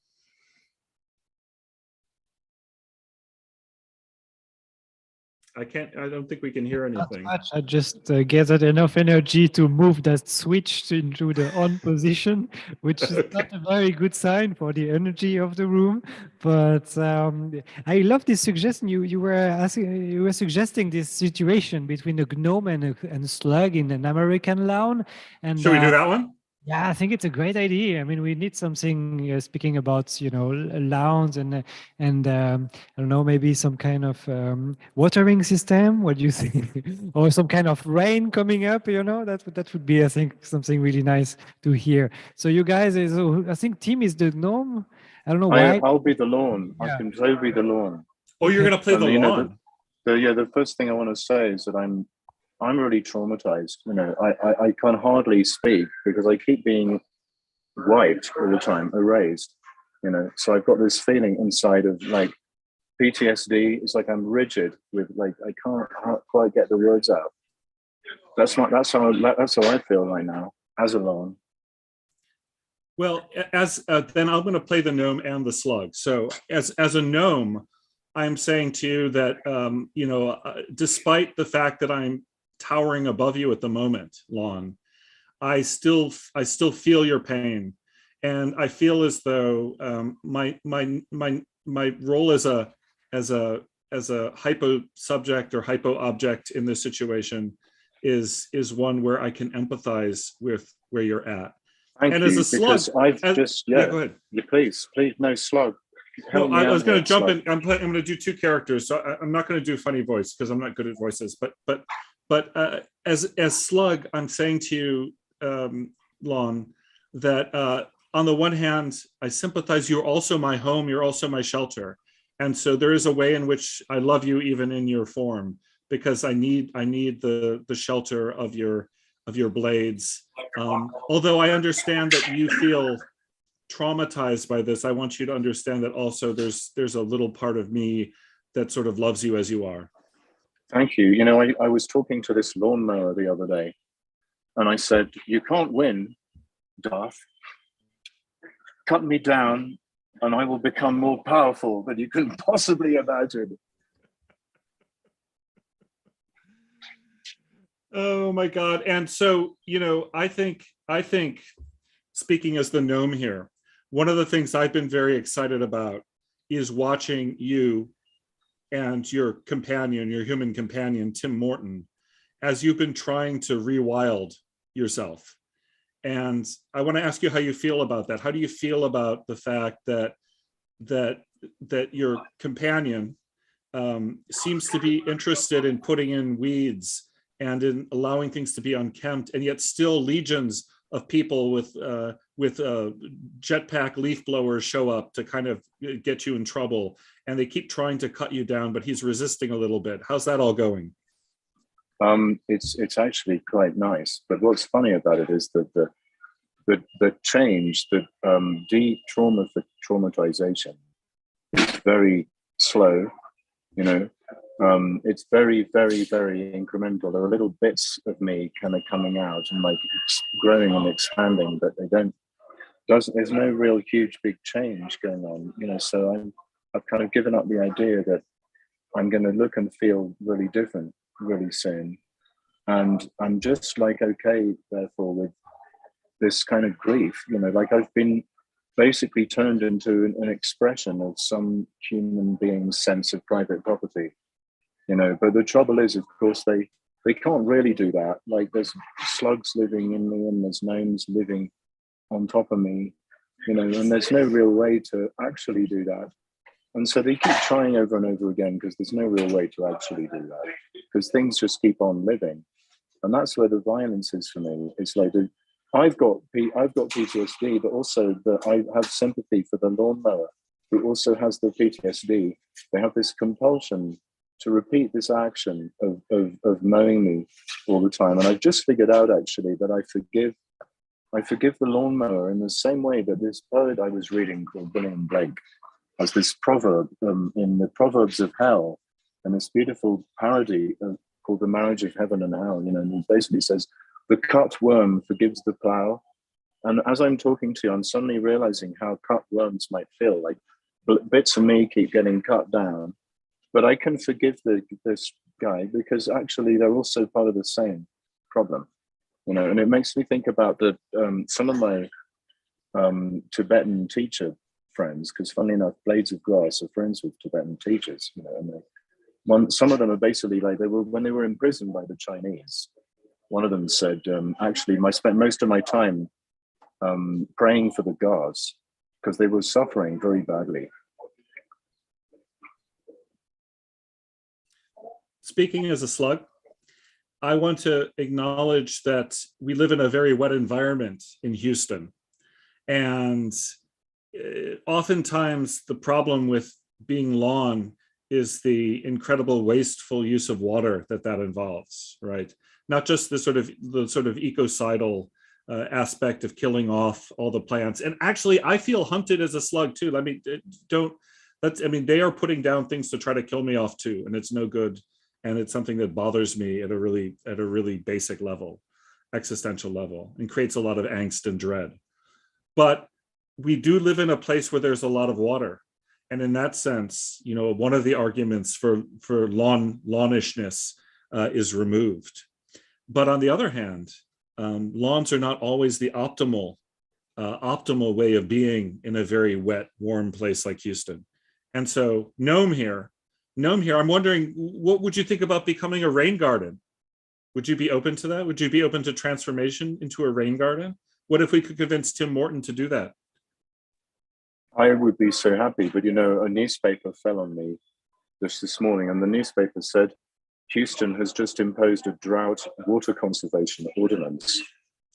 I don't think we can hear anything. Not much. I just gathered enough energy to move that switch into the on position, which is not a very good sign for the energy of the room. But I love this suggestion. You were suggesting this situation between a gnome and a slug in an American lawn. And should we do that one? Yeah, I think it's a great idea. I mean, we need something speaking about, lawns and I don't know, maybe some kind of watering system. What do you think? Or some kind of rain coming up, that would be, I think, something really nice to hear. So you guys, I think Tim is the gnome. I don't know why. I'll be the lawn. Yeah. I can totally be the lawn. Oh, you're going to play the lawn. The first thing I want to say is that I'm really traumatized. I can hardly speak because I keep being wiped all the time, erased. So I've got this feeling inside of like PTSD. It's like I'm rigid with I can't quite get the words out. That's how I feel right now as a lawn. Well, then I'm going to play the gnome and the slug. So as a gnome, I'm saying to you that despite the fact that I'm towering above you at the moment, Lon, I still feel your pain, and I feel as though my role as a hypo subject or hypo object in this situation is one where I can empathize with where you're at. Thank and you, as a slug, go ahead. You please, no slug. No, I was going to jump in. I'm going to do two characters, so I'm not going to do funny voice because I'm not good at voices. But as slug, I'm saying to you, Lon, that on the one hand, I sympathize. You're also my home. You're also my shelter, and so there is a way in which I love you even in your form, because I need the shelter of your blades. Although I understand that you feel traumatized by this, I want you to understand that also there's a little part of me that sort of loves you as you are. Thank you. I was talking to this lawnmower the other day, and I said, "You can't win, Darth. Cut me down, and I will become more powerful than you can possibly imagine." Oh my God. And so, I think speaking as the gnome here, one of the things I've been very excited about is watching you and your human companion, Tim Morton, as you've been trying to rewild yourself. And I want to ask you how you feel about that. How do you feel about the fact that your companion seems to be interested in putting in weeds and in allowing things to be unkempt, and yet still legions of people with jetpack leaf blowers show up to kind of get you in trouble, and they keep trying to cut you down, but he's resisting a little bit. How's that all going? It's actually quite nice, but what's funny about it is that the change, the traumatization is very slow. You know, it's very, very, very incremental. There are little bits of me kind of coming out and like growing and expanding, but there's no real huge big change going on. You know, so I've kind of given up the idea that I'm going to look and feel really different really soon, and I'm just like okay, therefore, with this kind of grief. You know, like I've been basically turned into an expression of some human being's sense of private property. You know, but the trouble is, of course, they can't really do that. Like there's slugs living in me, and there's gnomes living on top of me. You know, and there's no real way to actually do that. And so they keep trying over and over again because there's no real way to actually do that, because things just keep on living. And that's where the violence is for me. It's like I've got PTSD, but also I have sympathy for the lawnmower who also has the PTSD. They have this compulsion to repeat this action of mowing me all the time. And I've just figured out actually that I forgive the lawnmower in the same way that this poet I was reading called William Blake has this proverb in the Proverbs of Hell, and this beautiful parody called The Marriage of Heaven and Hell. You know, and he basically says, the cut worm forgives the plow. And as I'm talking to you, I'm suddenly realizing how cut worms might feel. Like bits of me keep getting cut down, but I can forgive this guy because actually they're also part of the same problem. You know, and it makes me think about some of my Tibetan teacher friends, because funnily enough, Blades of Grass are friends with Tibetan teachers. You know, and some of them are basically like when they were imprisoned by the Chinese. One of them said, actually, I spent most of my time praying for the guards because they were suffering very badly. Speaking as a slug, I want to acknowledge that we live in a very wet environment in Houston. And oftentimes the problem with being lawn is the incredible wasteful use of water that involves, right? Not just the sort of ecocidal aspect of killing off all the plants. And actually, I feel hunted as a slug too. They are putting down things to try to kill me off too, and it's no good. And it's something that bothers me at a really basic level, existential level, and creates a lot of angst and dread. But we do live in a place where there's a lot of water. And in that sense, you know, one of the arguments for lawnishness is removed. But on the other hand, lawns are not always the optimal way of being in a very wet, warm place like Houston. And so Gnome here, I'm wondering, what would you think about becoming a rain garden? Would you be open to that? Would you be open to transformation into a rain garden? What if we could convince Tim Morton to do that? I would be so happy, but you know, a newspaper fell on me just this morning, and the newspaper said Houston has just imposed a drought water conservation ordinance.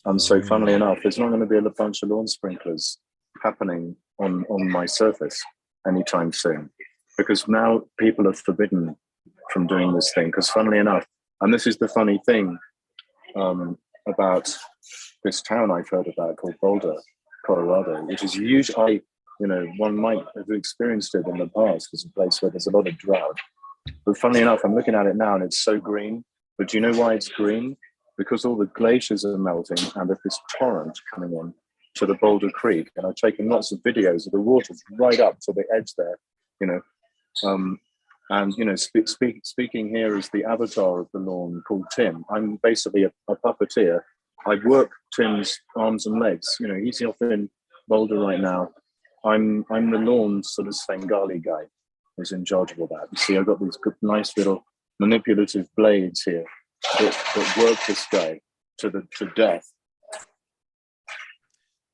And so funnily enough, there's not going to be a bunch of lawn sprinklers happening on my surface anytime soon, because now people are forbidden from doing this thing. Because funnily enough, and this is the funny thing about this town I've heard about called Boulder, Colorado, which is huge. One might have experienced it in the past as a place where there's a lot of drought. But funnily enough, I'm looking at it now and it's so green. But do you know why it's green? Because all the glaciers are melting and there's this torrent coming in to the Boulder Creek. And I've taken lots of videos of the water's right up to the edge there, you know. Speaking here as the avatar of the lawn called Tim. I'm basically a puppeteer. I work Tim's arms and legs. You know, he's off in Boulder right now. I'm the lawn sort of Svengali guy who's in charge of all that. You see, I've got these good, nice little manipulative blades here that worked this guy to death.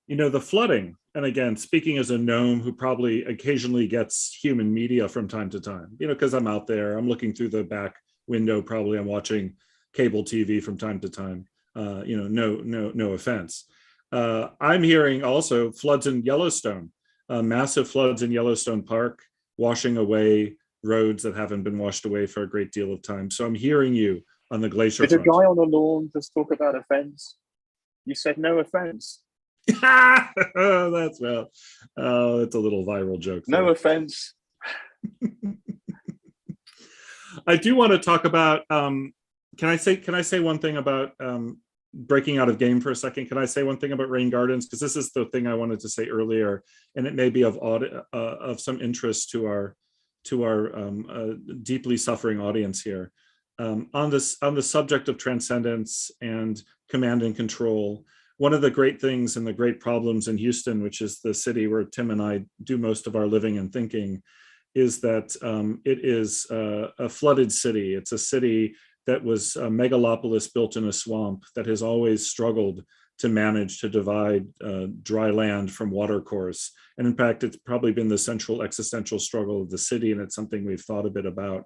You know, the flooding, and again, speaking as a gnome who probably occasionally gets human media from time to time, you know, because I'm out there, I'm looking through the back window, probably I'm watching cable TV from time to time. You know, no offense. I'm hearing also floods in Yellowstone, massive floods in Yellowstone Park, washing away roads that haven't been washed away for a great deal of time. So I'm hearing you on the glacier Did a front. guy on the lawn just talk about offense? You said no offense. That's well, it's a little viral joke. No offense. I do want to talk about. Can I say one thing about breaking out of game for a second? Can I say one thing about rain gardens? Because this is the thing I wanted to say earlier, and it may be of some interest to our deeply suffering audience here. On the subject of transcendence and command and control. One of the great things and the great problems in Houston, which is the city where Tim and I do most of our living and thinking, is that it is a flooded city. It's a city that was a megalopolis built in a swamp that has always struggled to manage to divide dry land from watercourse. And in fact, it's probably been the central existential struggle of the city, and it's something we've thought a bit about.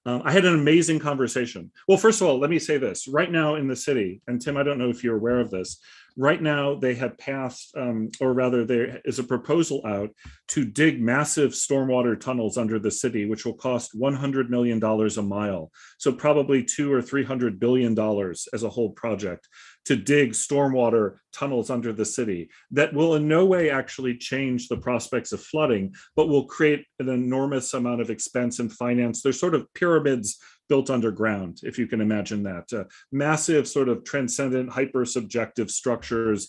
I had an amazing conversation. Well, first of all, let me say this. Right now in the city, and Tim, I don't know if you're aware of this, right now they have passed, or rather there is a proposal out to dig massive stormwater tunnels under the city, which will cost $100 million a mile. So probably $200 or $300 billion as a whole project to dig stormwater tunnels under the city that will in no way actually change the prospects of flooding, but will create an enormous amount of expense and finance. They're sort of pyramids built underground, if you can imagine that. Massive sort of transcendent, hyper-subjective structures,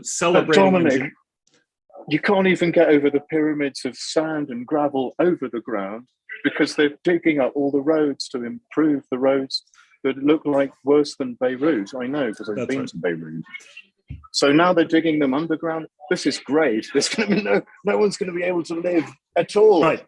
celebrating. Dominic, you can't even get over the pyramids of sand and gravel over the ground because they're digging up all the roads to improve the roads that look like worse than Beirut. I know because I've been to Beirut. So now they're digging them underground. This is great. There's going to be no one's going to be able to live at all. Right.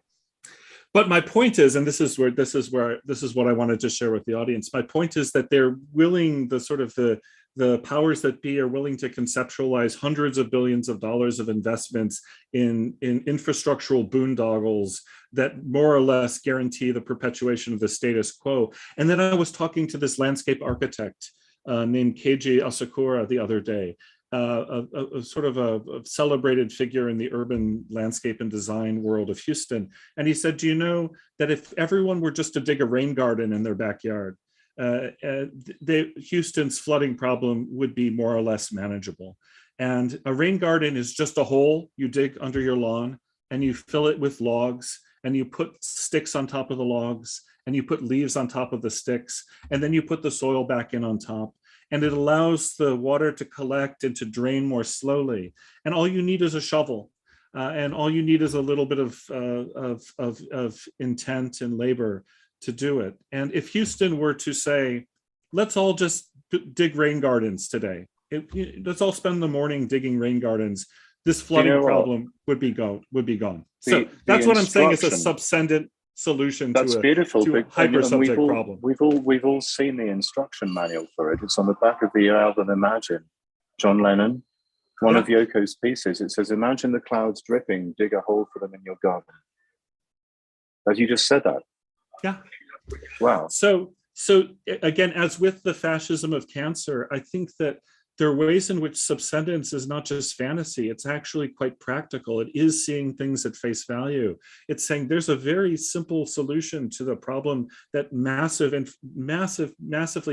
But my point is, and this is what I wanted to share with the audience. My point is that they're willing, the powers that be are willing to conceptualize hundreds of billions of dollars of investments in infrastructural boondoggles that more or less guarantee the perpetuation of the status quo. And then I was talking to this landscape architect named Keiji Asakura the other day, a sort of a celebrated figure in the urban landscape and design world of Houston. And he said, do you know that if everyone were just to dig a rain garden in their backyard, Houston's flooding problem would be more or less manageable. And a rain garden is just a hole you dig under your lawn and you fill it with logs and you put sticks on top of the logs and you put leaves on top of the sticks and then you put the soil back in on top. And it allows the water to collect and to drain more slowly. And all you need is a shovel. And all you need is a little bit of intent and labor to do it. And if Houston were to say, let's all just dig rain gardens today, let's all spend the morning digging rain gardens, this flooding problem would be gone. So that's what I'm saying is a subscendent solution to a hyper-subject problem. We've all seen the instruction manual for it. It's on the back of the album Imagine. John Lennon, one of Yoko's pieces, it says, imagine the clouds dripping, dig a hole for them in your garden. As you just said that. Yeah. Wow. So again, as with the fascism of cancer, I think that there are ways in which subsendence is not just fantasy, it's actually quite practical. It is seeing things at face value. It's saying there's a very simple solution to the problem that massively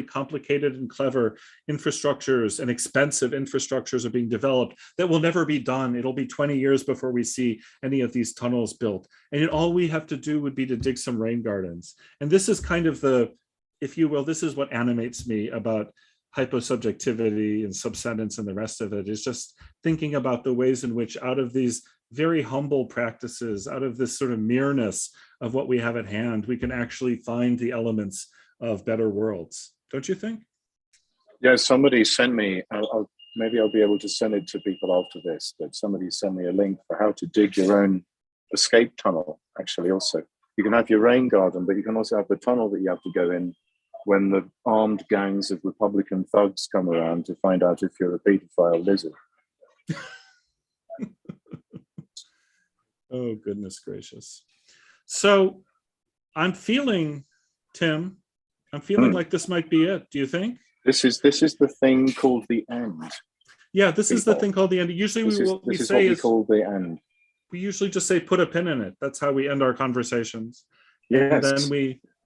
complicated and clever infrastructures and expensive infrastructures are being developed that will never be done. It'll be 20 years before we see any of these tunnels built. And all we have to do would be to dig some rain gardens. And this is kind of if you will, this is what animates me about hyposubjectivity and subsendence and the rest of it, is just thinking about the ways in which out of these very humble practices, out of this sort of mereness of what we have at hand, we can actually find the elements of better worlds. Don't you think? Yeah, somebody sent me, maybe I'll be able to send it to people after this, but somebody sent me a link for how to dig your own escape tunnel, actually also. You can have your rain garden, but you can also have the tunnel that you have to go in when the armed gangs of Republican thugs come around to find out if you're a pedophile lizard. Oh, goodness gracious. So I'm feeling, Tim, I'm feeling like this might be it. Do you think? This is the thing called the end. Yeah, this is the thing called the end. Usually This is what we call the end. We usually just say put a pin in it. That's how we end our conversations. Yes. And then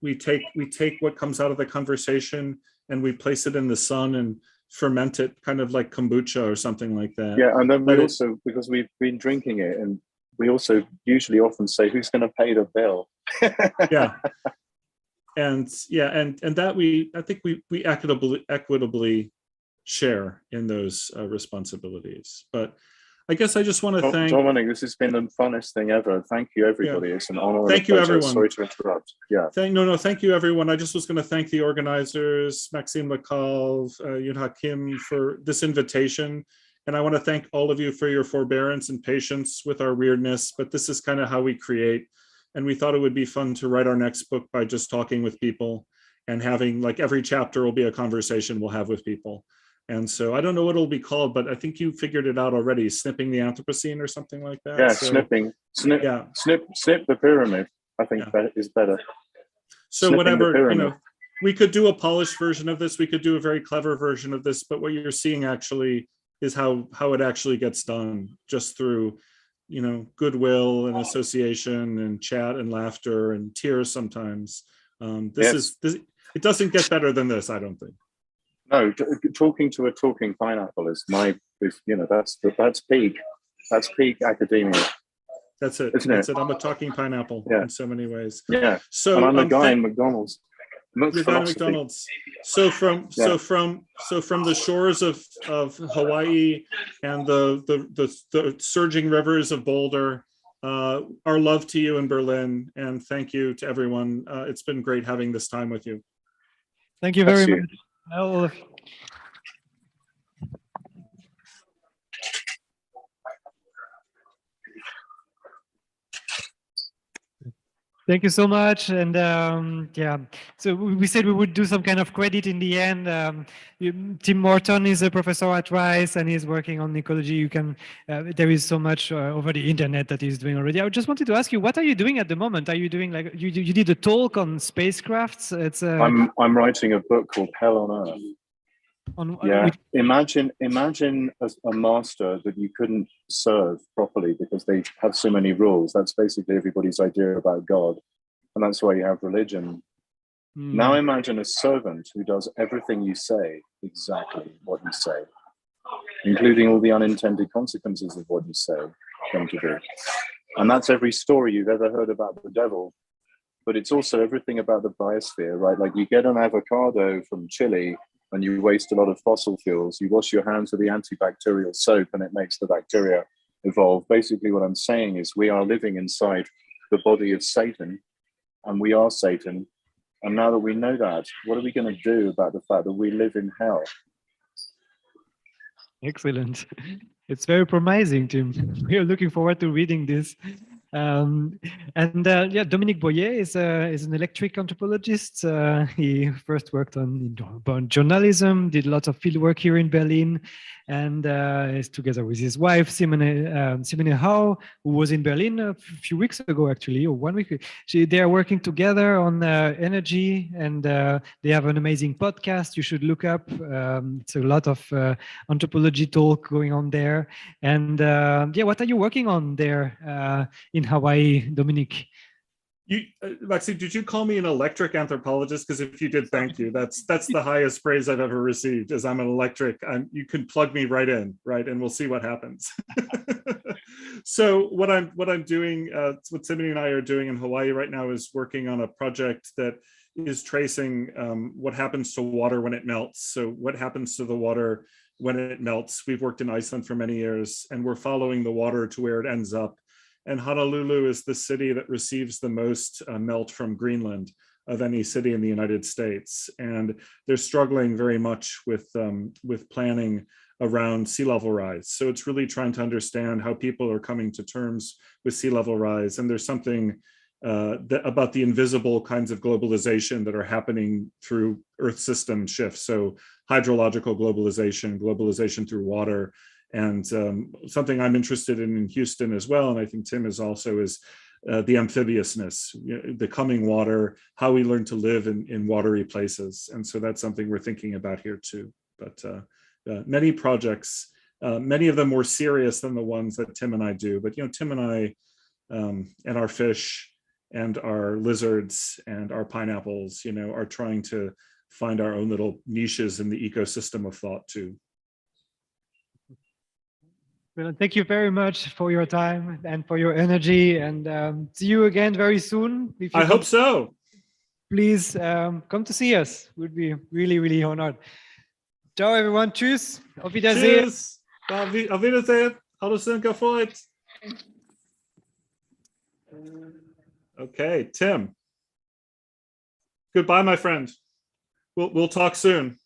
we take what comes out of the conversation and we place it in the sun and ferment it, kind of like kombucha or something like that. Yeah, and then we also, because we've been drinking it, and we also usually often say, who's going to pay the bill? Yeah. And that I think we equitably share in those responsibilities. But I guess I just want to thank Dominic. This has been the funnest thing ever. Thank you, everybody. Yeah. It's an honor. Thank you, everyone. Sorry to interrupt. Yeah. Thank you, everyone. I just was going to thank the organizers, Maxime Lacal, Yunha Kim, for this invitation. And I want to thank all of you for your forbearance and patience with our weirdness. But this is kind of how we create. And we thought it would be fun to write our next book by just talking with people and having, like, every chapter will be a conversation we'll have with people. And so I don't know what it'll be called, but I think you figured it out already, Snipping the Anthropocene or something like that. Yeah, so, snip the pyramid, I think that is better. So snipping whatever, we could do a polished version of this, we could do a very clever version of this, but what you're seeing actually is how it actually gets done, just through, goodwill and association and chat and laughter and tears sometimes. It doesn't get better than this, I don't think. No, talking to a talking pineapple is that's peak academia. That's it. That's it. I'm a talking pineapple in so many ways. Yeah. So and I'm a guy in McDonald's. You're guy in McDonald's. So from the shores of Hawaii and the surging rivers of Boulder, our love to you in Berlin, and thank you to everyone. It's been great having this time with you. Thank you very much. All of you. Thank you so much. And so we said we would do some kind of credit in the end. Tim Morton is a professor at Rice and he's working on ecology. You can, there is so much over the internet that he's doing already. I just wanted to ask you, what are you doing at the moment? Are you doing, like, you did a talk on spacecrafts? It's I'm writing a book called Hell on Earth. Imagine a master that you couldn't serve properly because they have so many rules. That's basically everybody's idea about God, and that's why you have religion. Now imagine a servant who does everything you say, exactly what you say, including all the unintended consequences of what you say come to do. And that's every story you've ever heard about the devil, but it's also everything about the biosphere, right? Like, you get an avocado from Chile and you waste a lot of fossil fuels, you wash your hands with the antibacterial soap and it makes the bacteria evolve. Basically what I'm saying is we are living inside the body of Satan, and we are Satan. And now that we know that, what are we going to do about the fact that we live in hell? Excellent. It's very promising, Tim. We are looking forward to reading this. Dominic Boyer is an electric anthropologist. He first worked on journalism, did lots of field work here in Berlin, and is together with his wife, Simone Hau, who was in Berlin a few weeks ago, actually, or 1 week. They are working together on energy, and they have an amazing podcast you should look up. It's a lot of anthropology talk going on there. And what are you working on there in Hawaii, Dominic? Maxime, did you call me an electric anthropologist? Because if you did, thank you. That's the highest praise I've ever received. Is I'm an electric. You can plug me right in, right, and we'll see what happens. So what I'm doing, what Simone and I are doing in Hawaii right now is working on a project that is tracing what happens to water when it melts. So what happens to the water when it melts? We've worked in Iceland for many years, and we're following the water to where it ends up. And Honolulu is the city that receives the most melt from Greenland of any city in the United States. And they're struggling very much with planning around sea level rise. So it's really trying to understand how people are coming to terms with sea level rise. And there's something about the invisible kinds of globalization that are happening through Earth system shifts. So hydrological globalization, globalization through water, and something I'm interested in Houston as well, and I think Tim is also, is the amphibiousness, the coming water, how we learn to live in watery places. And so that's something we're thinking about here too. But many projects, many of them more serious than the ones that Tim and I do. But Tim and I and our fish and our lizards and our pineapples, are trying to find our own little niches in the ecosystem of thought too. Well, thank you very much for your time and for your energy, and see you again very soon. I hope so. Please come to see us. We'd be really, really honored. Ciao, everyone. Tschüss. Auf Wiedersehen. Tschüss. Auf Wiedersehen. Alles gefreut. Okay, Tim. Goodbye, my friend. We'll talk soon.